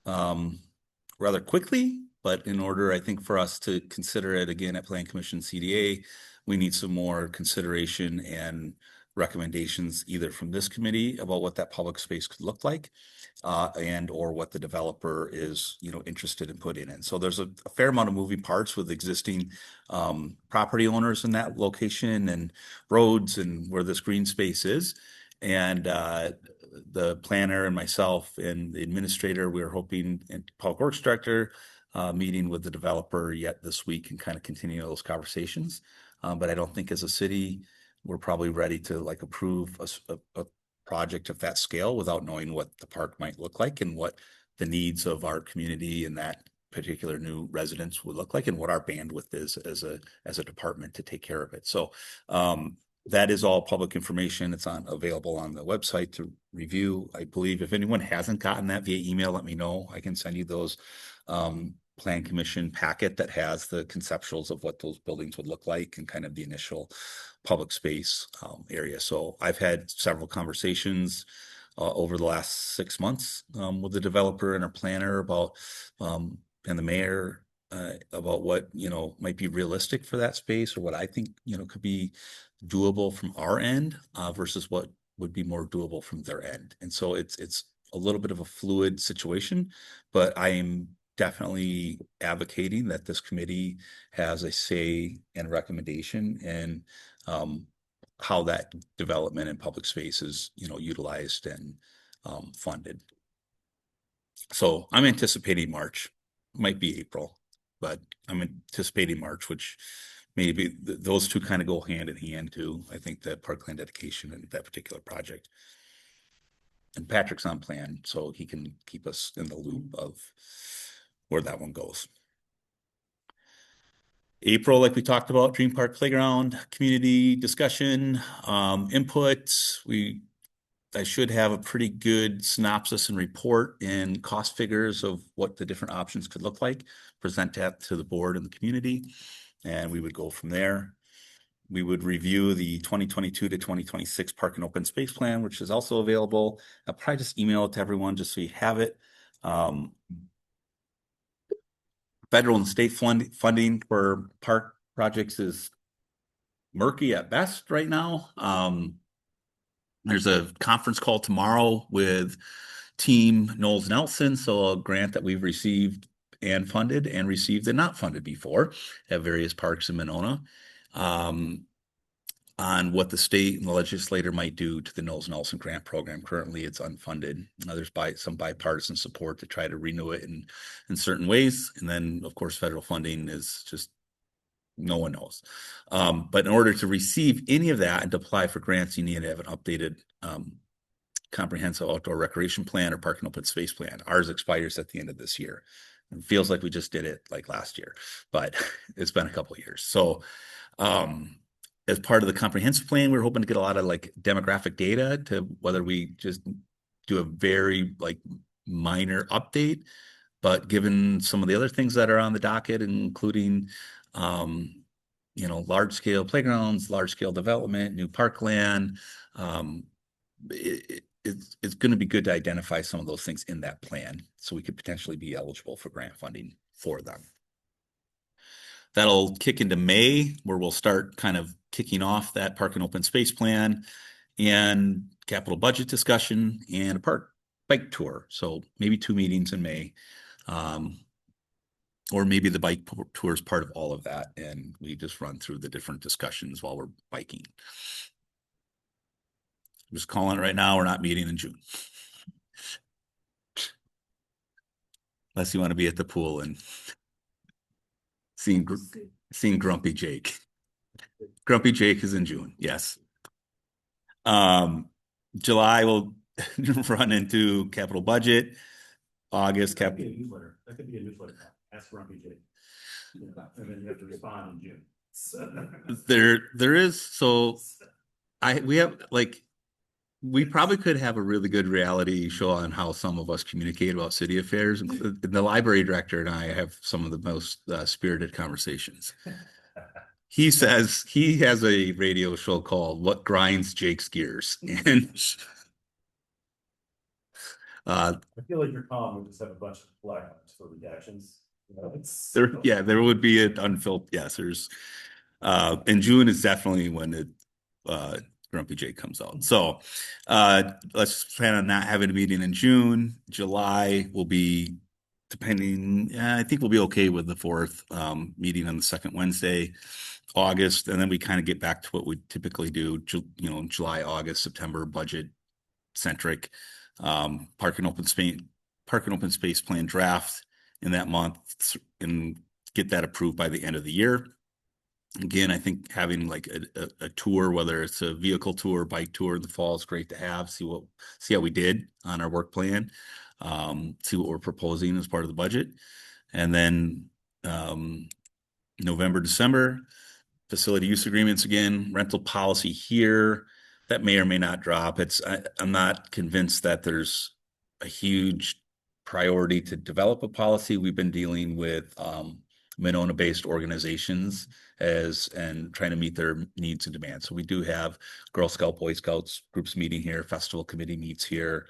rather quickly. But in order, I think, for us to consider it again at Plan Commission CDA, we need some more consideration and recommendations either from this committee about what that public space could look like, and or what the developer is interested in putting in. So there's a fair amount of moving parts with existing property owners in that location and roads and where this green space is. And the planner and myself and the administrator, we're hoping, and public works director, meeting with the developer yet this week and kind of continue those conversations. But I don't think as a city we're probably ready to approve a project of that scale without knowing what the park might look like and what the needs of our community and that particular new residents would look like and what our bandwidth is as a department to take care of it. So that is all public information. It's available on the website to review. I believe if anyone hasn't gotten that via email, let me know. I can send you those plan commission packet that has the conceptuals of what those buildings would look like and kind of the initial public space area. So I've had several conversations over the last 6 months with the developer and our planner about and the mayor about what might be realistic for that space, or what I think could be doable from our end versus what would be more doable from their end. And so it's a little bit of a fluid situation, but I am definitely advocating that this committee has a say and recommendation in how that development in public space is utilized and funded. So I'm anticipating March, might be April, but I'm anticipating March, which maybe those two kind of go hand in hand too. I think that parkland dedication and that particular project. And Patrick's on plan, so he can keep us in the loop of where that one goes. April, like we talked about, Dream Park Playground, community discussion, input. I should have a pretty good synopsis and report and cost figures of what the different options could look like, present that to the board and the community, and we would go from there. We would review the 2022 to 2026 Park and Open Space Plan, which is also available. I'll probably just email it to everyone just so you have it. Federal and state funding for park projects is murky at best right now. There's a conference call tomorrow with Team Knowles Nelson, so a grant that we've received and funded and received and not funded before at various parks in Monona, on what the state and the legislator might do to the Knowles Nelson grant program. Currently, it's unfunded. There's some bipartisan support to try to renew it in certain ways. And then, of course, federal funding is just no one knows. But in order to receive any of that and to apply for grants, you need to have an updated comprehensive outdoor recreation plan or park and open space plan. Ours expires at the end of this year. It feels like we just did it like last year, but it's been a couple of years. So as part of the comprehensive plan, we're hoping to get a lot of like demographic data to whether we just do a very like minor update, but given some of the other things that are on the docket, including large scale playgrounds, large scale development, new parkland, it's going to be good to identify some of those things in that plan so we could potentially be eligible for grant funding for them. That'll kick into May, where we'll start kind of kicking off that park and open space plan and capital budget discussion and a park bike tour. So maybe 2 meetings in May, or maybe the bike tour is part of all of that, and we just run through the different discussions while we're biking. I'm just calling it right now, we're not meeting in June. Unless you want to be at the pool and seeing Grumpy Jake. Grumpy Jake is in June, yes. July will run into capital budget. August That could be a newsletter. That could be a newsletter. Ask Grumpy Jake. And then you have to respond in June. There is, so we probably could have a really good reality show on how some of us communicate about city affairs. And the library director and I have some of the most spirited conversations. He says he has a radio show called What Grinds Jake's Gears. And I feel like your column would just have a bunch of black lines for redactions. There would be an unfiltered, yes, there's in June is definitely when Grumpy Jake comes out. So let's plan on not having a meeting in June. July will be depending, I think we'll be okay with the 4th meeting on the 2nd Wednesday. August, and then we kind of get back to what we typically do, July, August, September, budget centric, park and open space plan draft in that month and get that approved by the end of the year. Again, I think having like a tour, whether it's a vehicle tour, bike tour in the fall is great to have. See how we did on our work plan. See what we're proposing as part of the budget, and then November, December. Facility use agreements again, rental policy here, that may or may not drop. I'm not convinced that there's a huge priority to develop a policy. We've been dealing with Monona-based organizations and trying to meet their needs and demands. So we do have Girl Scout, Boy Scouts groups meeting here, festival committee meets here,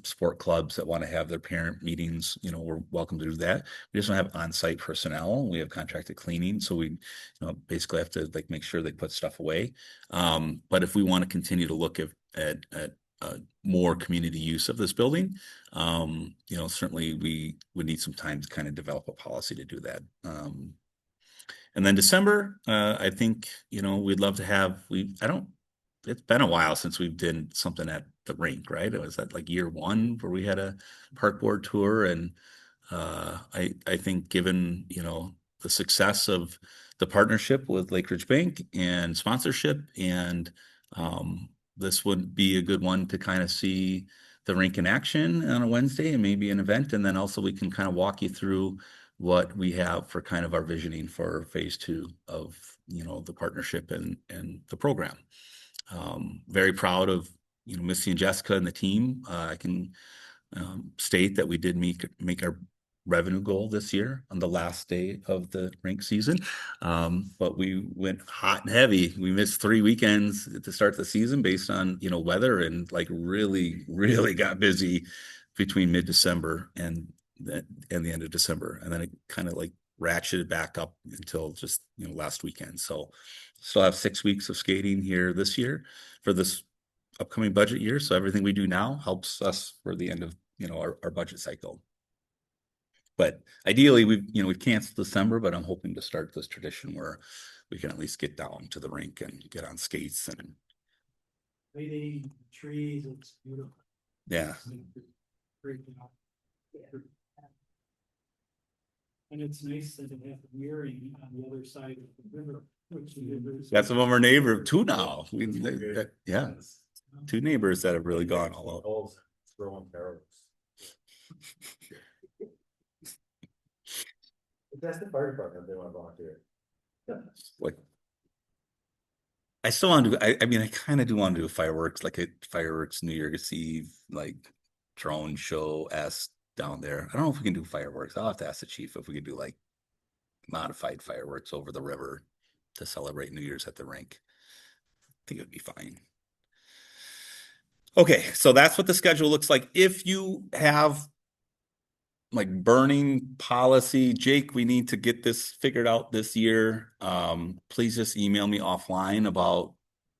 sport clubs that want to have their parent meetings, we're welcome to do that. We just don't have on-site personnel. We have contracted cleaning, so we, basically have to like make sure they put stuff away. But if we want to continue to look at more community use of this building, certainly we would need some time to kind of develop a policy to do that. And then December, I think, we'd love to have, it's been a while since we've done something at the rink, right? It was at like year one where we had a park board tour. And I think given, the success of the partnership with Lake Ridge Bank and sponsorship, and this would be a good one to kind of see the rink in action on a Wednesday and maybe an event. And then also we can kind of walk you through what we have for kind of our visioning for phase 2 of, the partnership and the program. Very proud of, Missy and Jessica and the team. I can state that we did make our revenue goal this year on the last day of the rink season. But we went hot and heavy. We missed 3 weekends to start the season based on, weather, and like really, really got busy between mid-December and the end of December. And then it kind of like ratcheted back up until just, last weekend. So still have 6 weeks of skating here this year for this upcoming budget year. So everything we do now helps us for the end of, our budget cycle. But ideally, we've canceled December, but I'm hoping to start this tradition where we can at least get down to the rink and get on skates and Lady, trees, it's beautiful. yeah. Great job. And it's nice that it has mirroring on the other side of the river, which the rivers. Got some of our neighbor too now. Yeah, 2 neighbors that have really gone all out. Throwing arrows. That's the fire department, they want to volunteer. Like, I still want to do, I mean, I kind of do want to do fireworks, like a fireworks New Year's Eve, like drone show down there. I don't know if we can do fireworks. I'll have to ask the chief if we could do like modified fireworks over the river to celebrate New Year's at the rink. I think it would be fine. Okay, so that's what the schedule looks like. If you have like burning policy, Jake, we need to get this figured out this year. Please just email me offline about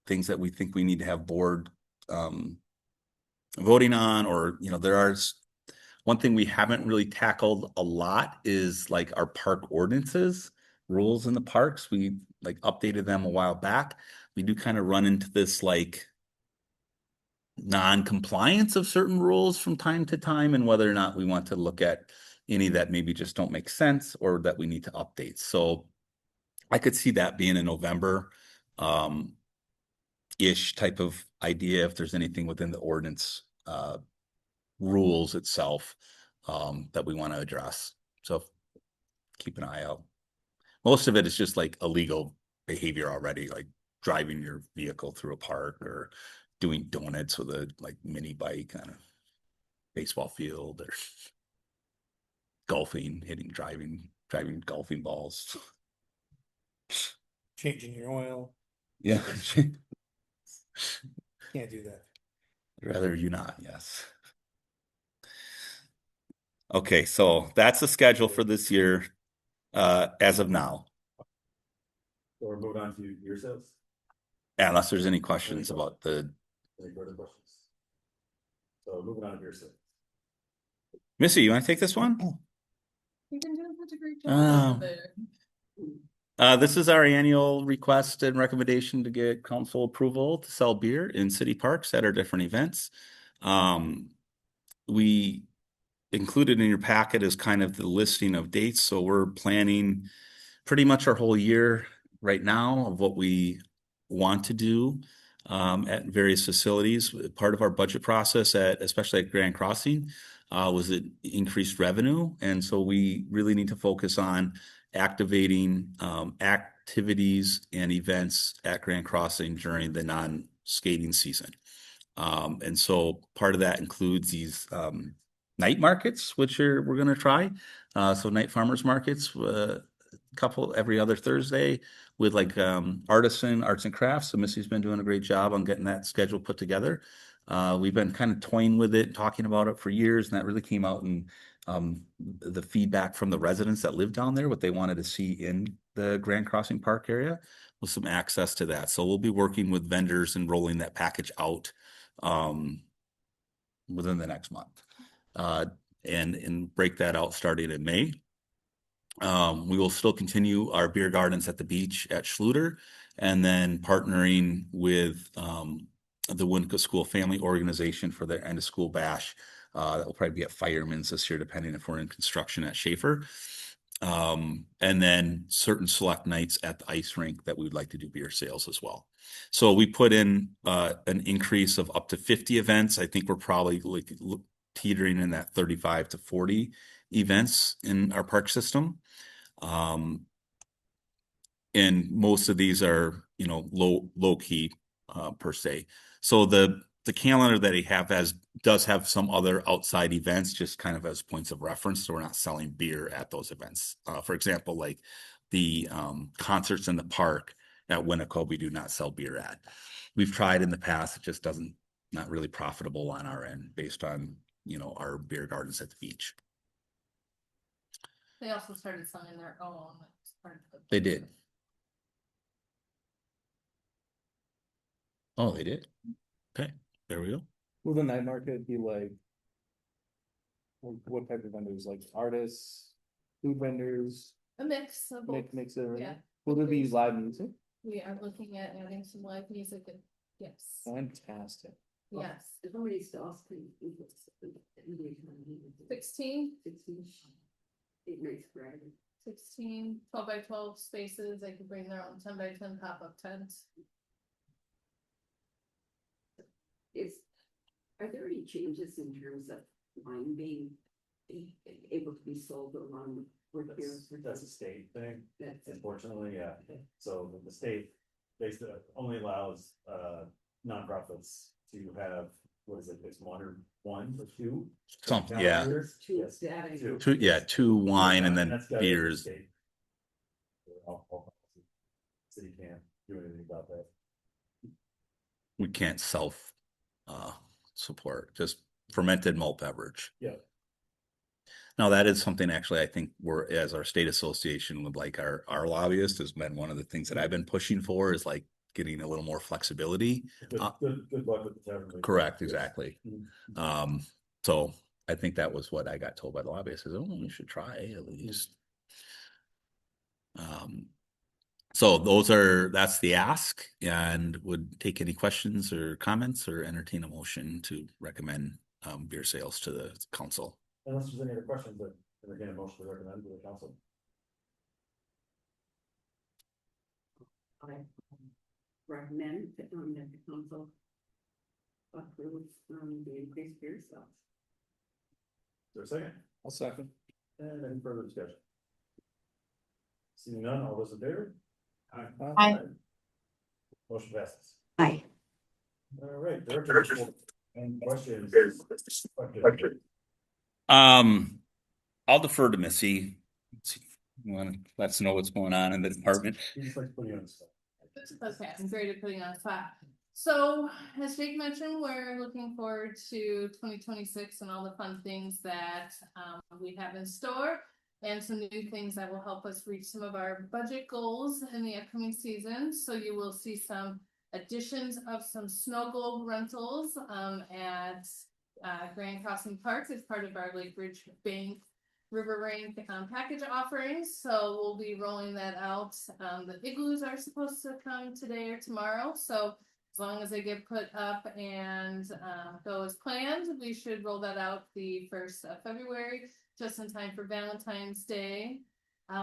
things that we think we need to have board voting on, or one thing we haven't really tackled a lot is like our park ordinances, rules in the parks. We like updated them a while back. We do kind of run into this like non-compliance of certain rules from time to time, and whether or not we want to look at any that maybe just don't make sense or that we need to update. So I could see that being a November ish type of idea if there's anything within the ordinance rules itself that we want to address. So keep an eye out. Most of it is just like illegal behavior already, like driving your vehicle through a park or doing donuts with a like mini bike on a baseball field, or golfing, driving golfing balls. Changing your oil. Yeah. Can't do that. I'd rather you not, yes. Okay, so that's the schedule for this year, as of now. So we're moving on to your sales. Unless there's any questions about the Any further questions? So moving on to your sales. Missy, you want to take this one? You've been doing such a great Oh. job there. This is our annual request and recommendation to get council approval to sell beer in city parks at our different events. We included in your packet is kind of the listing of dates. So we're planning pretty much our whole year right now of what we want to do at various facilities. Part of our budget process especially at Grand Crossing, was it increased revenue. And so we really need to focus on activating activities and events at Grand Crossing during the non-skating season. And so part of that includes these night markets, which we're gonna try. So night farmers markets, couple every other Thursday with like artisan arts and crafts. So Missy's been doing a great job on getting that schedule put together. We've been kind of toying with it, talking about it for years, and that really came out in the feedback from the residents that live down there, what they wanted to see in the Grand Crossing Park area with some access to that. So we'll be working with vendors and rolling that package out within the next month. And break that out starting in May. We will still continue our beer gardens at the beach at Schluter, and then partnering with the Winnetka School Family Organization for their end of school bash. That will probably be at Fireman's this year, depending if we're in construction at Schaefer. And then certain select nights at the ice rink that we would like to do beer sales as well. So we put in an increase of up to 50 events. I think we're probably like teetering in that 35 to 40 events in our park system. And most of these are, you know, low key per se. So the calendar that he does have some other outside events, just kind of as points of reference. So we're not selling beer at those events. For example, like the concerts in the park at Winnetka, we do not sell beer at. We've tried in the past, it just not really profitable on our end based on, you know, our beer gardens at the beach. They also started selling their own. as part of the- They did. Oh, they did. Okay, there we go. Will the night market be like? What type of vendors, like artists, food vendors, A mix of both. mix it? Yeah. Will there be live music? We are looking at adding some live music and yes, Fantastic. yes. How many stalls can you put? 16, 16. Nice variety. 16, 12 by 12 spaces. They could bring their own 10 by 10 pop-up tents. Are there any changes in terms of wine being able to be sold along with beer? That's a state thing, That's unfortunately, yeah. So the state basically only allows nonprofits to have, what is it, it's one or two? Something, yeah. Beers? two Yes, that. Two wine and then That's gotta be beers. state. City can't do anything about that. We can't support, just fermented malt beverage. Yeah. Now, that is something actually I think we're, as our state association with like our lobbyist has been one of the things that I've been pushing for is like getting a little more flexibility. Good luck with the tavern. Correct, exactly. Mhm. So I think that was what I got told by the lobbyist is, oh, we should try at least. So that's the ask, and would take any questions or comments or entertain a motion to recommend beer sales to the council. Unless there's any other questions, but entertain a motion to recommend to the council. I recommend that the council approve the increased beer sales. Is there a second? I'll second. And any further discussion? Seeing none, all those in favor? Aye. Motion passes. Aye. All right, director report and questions. I'll defer to Missy. You want to let us know what's going on in the department? He just likes putting you on the spot. Okay, I'm great at putting on a spot. So, as Jake mentioned, we're looking forward to 2026 and all the fun things that we have in store, and some new things that will help us reach some of our budget goals in the upcoming season. So you will see some additions of some snow globe rentals at Grand Crossing Parks as part of our Lake Ridge Bank River Rank package offerings. So we'll be rolling that out. The igloos are supposed to come today or tomorrow. So as long as they get put up and go as planned, we should roll that out the 1st of February, just in time for Valentine's Day.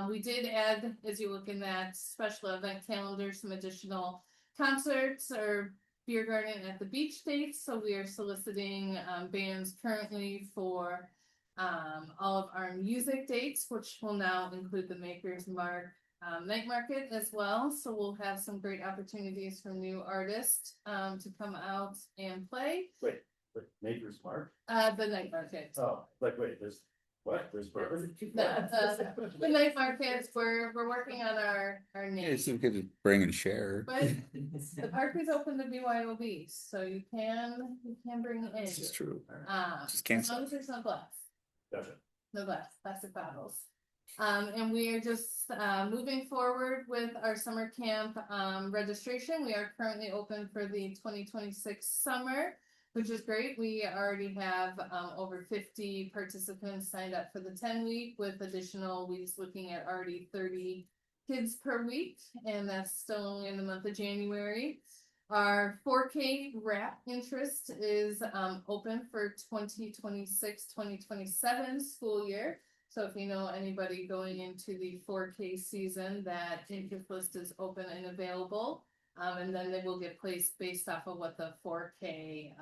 We did add, as you look in that special event calendar, some additional concerts or beer garden at the beach dates. So we are soliciting bands currently for all of our music dates, which will now include the Maker's Mark night market as well. So we'll have some great opportunities for new artists to come out and play. Great. Maker's Mark? The night market. Oh, like, wait, there's, what? There's bourbon? The night markets, we're working on our Yeah, name. so we could bring and share. But the park is open to BYOB, so you can bring it in. This is true. Just As cancel. long as there's no glass. Gotcha. No glass, plastic bottles. And we are just moving forward with our summer camp registration. We are currently open for the 2026 summer, which is great. We already have over 50 participants signed up for the 10-week, with additional weeks looking at already 30 kids per week, and that's still only in the month of January. Our 4K wrap interest is open for 2026-2027 school year. So if you know anybody going into the 4K season, that interest list is open and available. And then they will get placed based off of what the 4K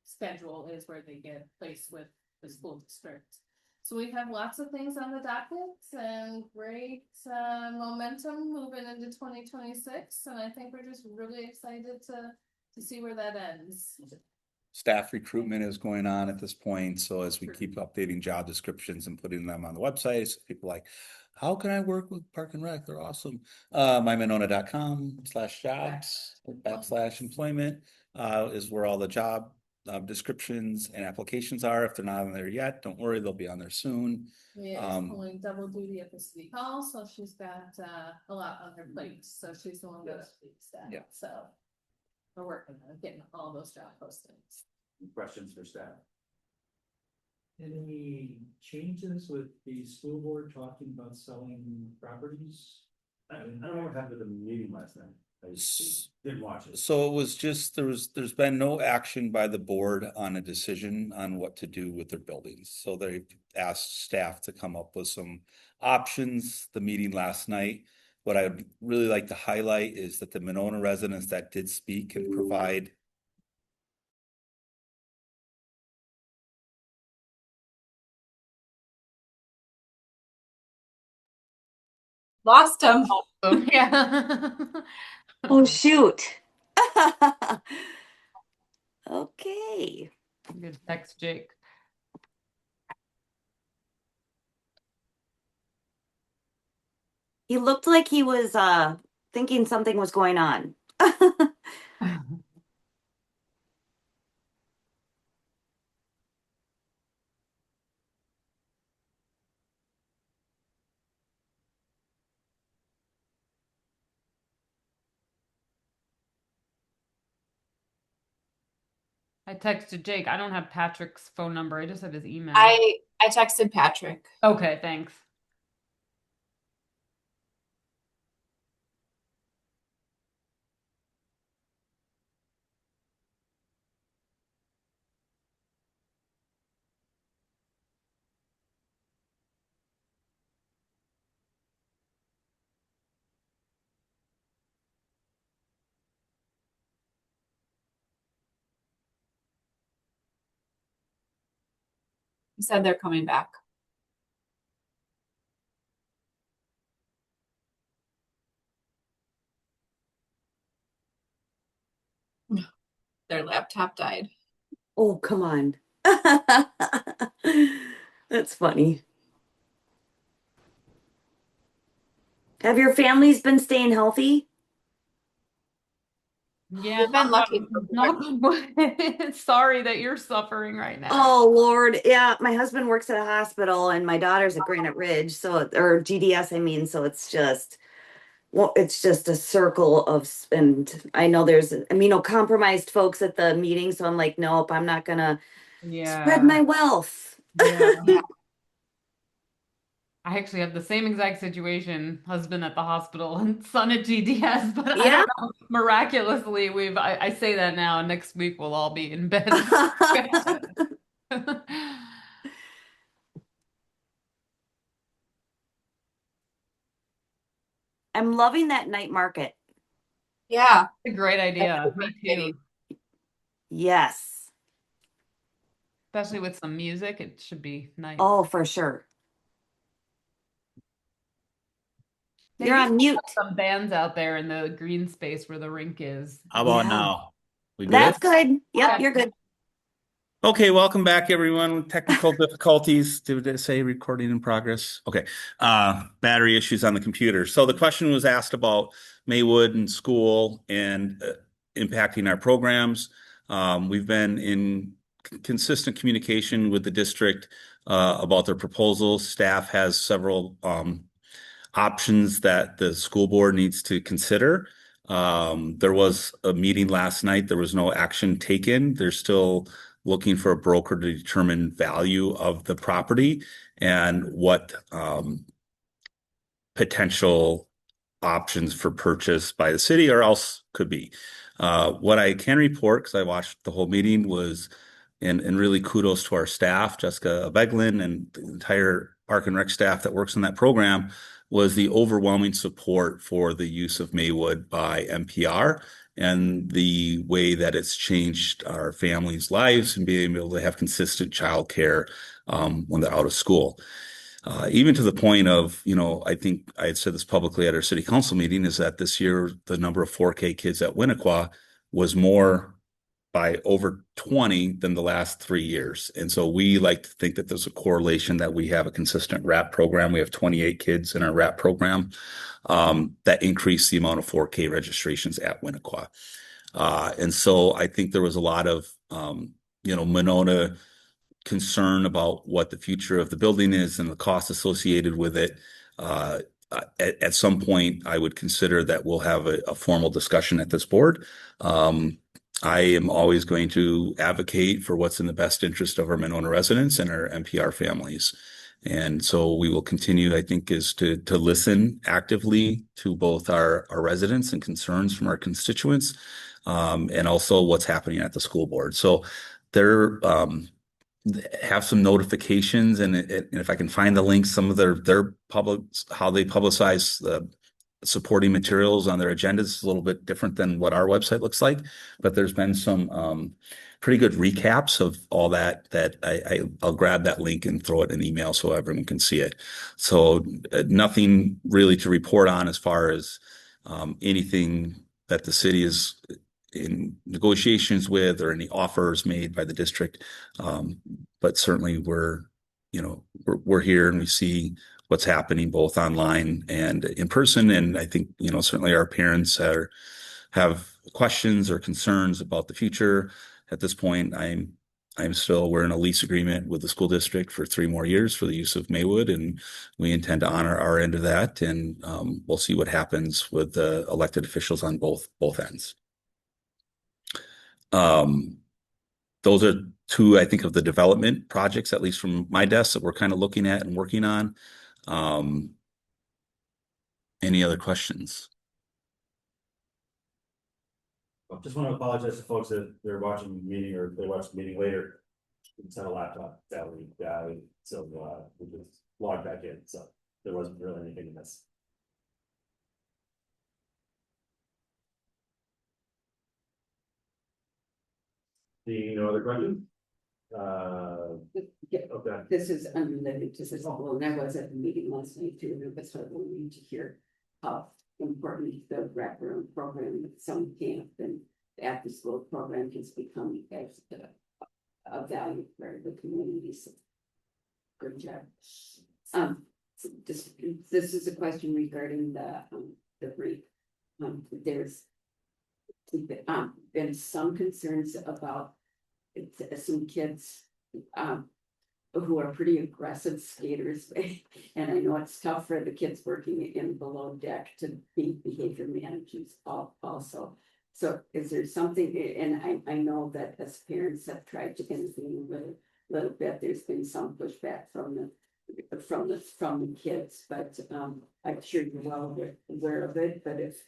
schedule is, where they get placed with the school district. So we have lots of things on the docket and great momentum moving into 2026. And I think we're just really excited to see where that ends. Staff recruitment is going on at this point, so as we keep updating job descriptions and putting them on the website, so people like, how can I work with Park and Rec? They're awesome. mymonona.com/jobs/employment is where all the job descriptions and applications are. If they're not on there yet, don't worry, they'll be on there soon. Yeah, she's pulling double duty at the city hall, so she's got a lot on her plate. So she's the one that speaks that. Yeah. So we're working on getting all those job postings. Questions for staff? Any changes with the school board talking about selling properties? I don't know what happened at the meeting last night. I just didn't watch it. So it was just, there's been no action by the board on a decision on what to do with their buildings. So they asked staff to come up with some options, the meeting last night. What I'd really like to highlight is that the Monona residents that did speak and provide Lost him. Yeah. Oh, shoot. Okay. I'm gonna text Jake. He looked like he was thinking something was going on. I texted Jake. I don't have Patrick's phone number. I just have his email. I texted Patrick. Okay, thanks. He said they're coming back. Their laptop died. Oh, come on. That's funny. Have your families been staying healthy? Yeah, We've been lucky. Sorry that you're suffering right now. Oh, Lord. Yeah, my husband works at a hospital and my daughter's at Granite Ridge, so, or GDS, I mean, so it's just, well, it's just a circle of, and I know there's immunocompromised folks at the meeting, so I'm like, nope, I'm not gonna spread my wealth. Yeah. I actually have the same exact situation, husband at the hospital and son at GDS, but I Yeah. don't know, miraculously I say that now, and next week we'll all be in bed. I'm loving that night market. Yeah. A great idea. Me too. Yes. Especially with some music, it should be nice. Oh, for sure. They You're used on to mute. have some bands out there in the green space where the rink is. How about Yeah. now? We good? That's good. Yep, Okay. you're good. Okay, welcome back, everyone. With technical difficulties, did it say recording in progress? Okay. Battery issues on the computer. So the question was asked about Maywood and school and impacting our programs. We've been in consistent communication with the district about their proposals. Staff has several options that the school board needs to consider. There was a meeting last night. There was no action taken. They're still looking for a broker to determine value of the property and what potential options for purchase by the city or else could be. What I can report, because I watched the whole meeting, was and really kudos to our staff, Jessica Beglin and the entire Park and Rec staff that works in that program, was the overwhelming support for the use of Maywood by MPR and the way that it's changed our families' lives and being able to have consistent childcare when they're out of school. Even to the point of, I think I had said this publicly at our city council meeting, is that this year the number of 4K kids at Winnequa was more by over 20 than the last 3 years. And so we like to think that there's a correlation that we have a consistent RAP program. We have 28 kids in our RAP program that increase the amount of 4K registrations at Winnequa. And so I think there was a lot of, Monona concern about what the future of the building is and the cost associated with it. At some point, I would consider that we'll have a formal discussion at this board. I am always going to advocate for what's in the best interest of our Monona residents and our MPR families. And so we will continue, I think, is to listen actively to both our residents and concerns from our constituents, and also what's happening at the school board. So there have some notifications, and if I can find the links, some of their public, how they publicize the supporting materials on their agendas is a little bit different than what our website looks like, but there's been some pretty good recaps of all that I'll grab that link and throw it in an email so everyone can see it. So nothing really to report on as far as anything that the city is in negotiations with or any offers made by the district. But certainly we're here and we see what's happening both online and in person. And I think, certainly our parents have questions or concerns about the future. At this point, we're in a lease agreement with the school district for 3 more years for the use of Maywood, and we intend to honor our end of that. And we'll see what happens with the elected officials on both ends. Those are 2, I think, of the development projects, at least from my desk, that we're kind of looking at and working on. Any other questions? I just want to apologize to folks that they're watching the meeting or if they watch the meeting later. It's on a laptop that we died, so we just logged back in, so there wasn't really anything in this. No other questions? Yeah, Okay. this is unrelated to this, and I was at the meeting last night too, and that's what I wanted to hear how important the wraparound program with some camp and the after school program has become as a value for the community. So good job. So this is a question regarding the brief. There's been some concerns about some kids who are pretty aggressive skaters, and I know it's tough for the kids working in below deck to be behavior managers also. So is there something, and I know that as parents have tried to intervene a little bit, there's been some pushback from the kids, but I'm sure you're well aware of it. But if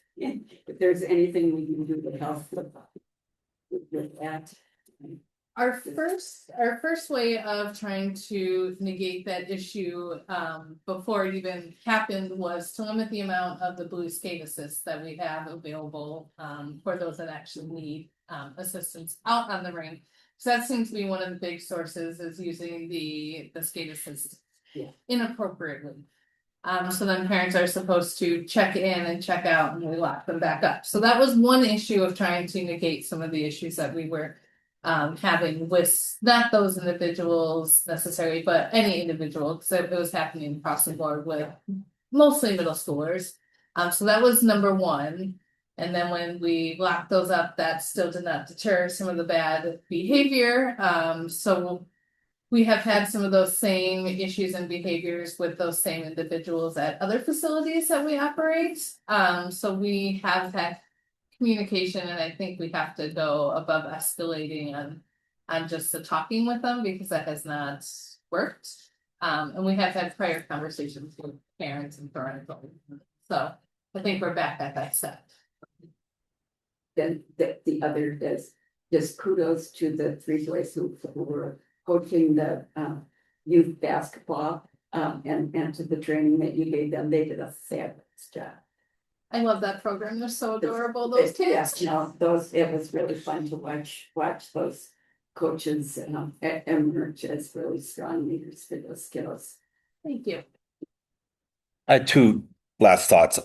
there's anything we can do to help with that. Our first way of trying to negate that issue before it even happened was to limit the amount of the blue skate assist that we have available for those that actually need assistance out on the rink. So that seems to be one of the big sources, is using the skate assist inappropriately. So then parents are supposed to check in and check out, and we lock them back up. So that was one issue of trying to negate some of the issues that we were having with not those individuals necessarily, but any individual, because it was happening across the board with mostly middle schoolers. So that was number one. And then when we locked those up, that still did not deter some of the bad behavior. So we have had some of those same issues and behaviors with those same individuals at other facilities that we operate. So we have had communication, and I think we have to go above escalating on just the talking with them, because that has not worked. And we have had prior conversations with parents and parental. So I think we're back at that step. Then the other is just kudos to the three boys who were coaching the youth basketball and to the training that you gave them. They did a fabulous job. I love that program. They're so adorable, those kids. Yeah, no, it was really fun to watch those coaches emerge as really strong leaders for those kiddos. Thank you. I had two last thoughts.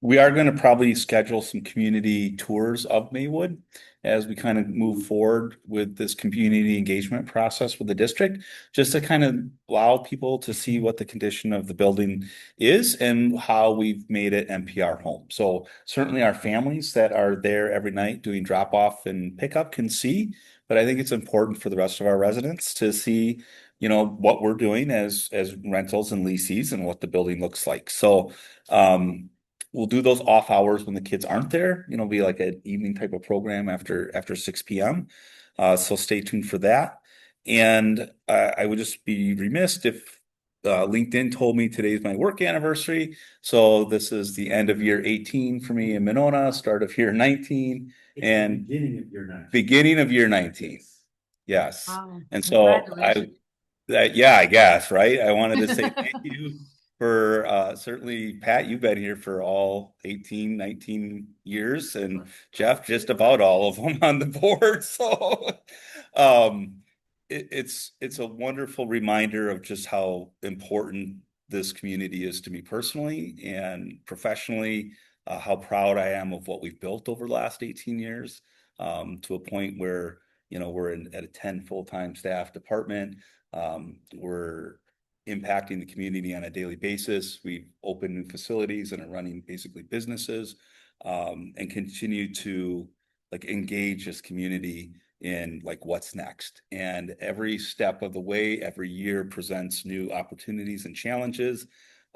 We are going to probably schedule some community tours of Maywood as we kind of move forward with this community engagement process with the district, just to kind of allow people to see what the condition of the building is and how we've made it NPR home. So certainly our families that are there every night doing drop off and pickup can see, but I think it's important for the rest of our residents to see, you know, what we're doing as rentals and leases and what the building looks like. So, we'll do those off hours when the kids aren't there, you know, be like an evening type of program after 6 p.m. So stay tuned for that. And I would just be remiss if LinkedIn told me today's my work anniversary. So this is the end of year 18 for me in Monona, start of year 19, and Beginning of year 19. beginning of year 19. Yes. Wow. And so Congratulations. I guess, right? I wanted to say thank you for certainly, Pat, you've been here for all 18, 19 years, and Jeff, just about all of them on the board. So it's a wonderful reminder of just how important this community is to me personally and professionally, how proud I am of what we've built over the last 18 years, to a point where, you know, we're at a 10 full-time staff department. We're impacting the community on a daily basis. We've opened new facilities and are running basically businesses, and continue to like engage this community in like what's next. And every step of the way, every year presents new opportunities and challenges.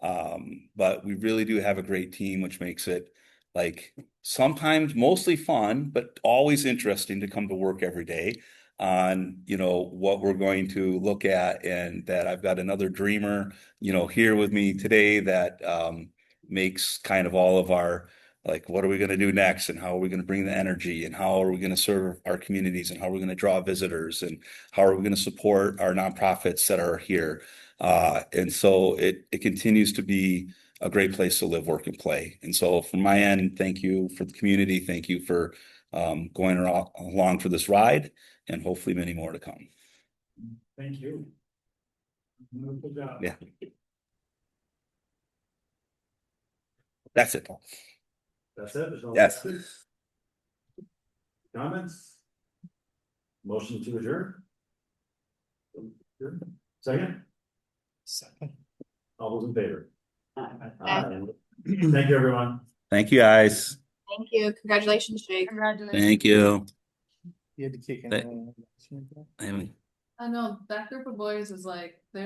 But we really do have a great team, which makes it like sometimes mostly fun, but always interesting to come to work every day on, you know, what we're going to look at. And that I've got another dreamer, you know, here with me today that makes kind of all of our, like, what are we going to do next, and how are we going to bring the energy, and how are we going to serve our communities, and how are we going to draw visitors, and how are we going to support our nonprofits that are here. And so it continues to be a great place to live, work, and play. And so from my end, thank you for the community. Thank you for going along for this ride, and hopefully many more to come. Thank you. Wonderful job. Yeah. That's it. That's it? There's no Yes. Comments? Motion to adjourn? Second? Second. All those in favor? Aye. Thank you, everyone. Thank you, guys. Thank you. Congratulations, Jake. Congratulations. Thank you. You had to kick in. They- I mean, I know that group of boys is like, they're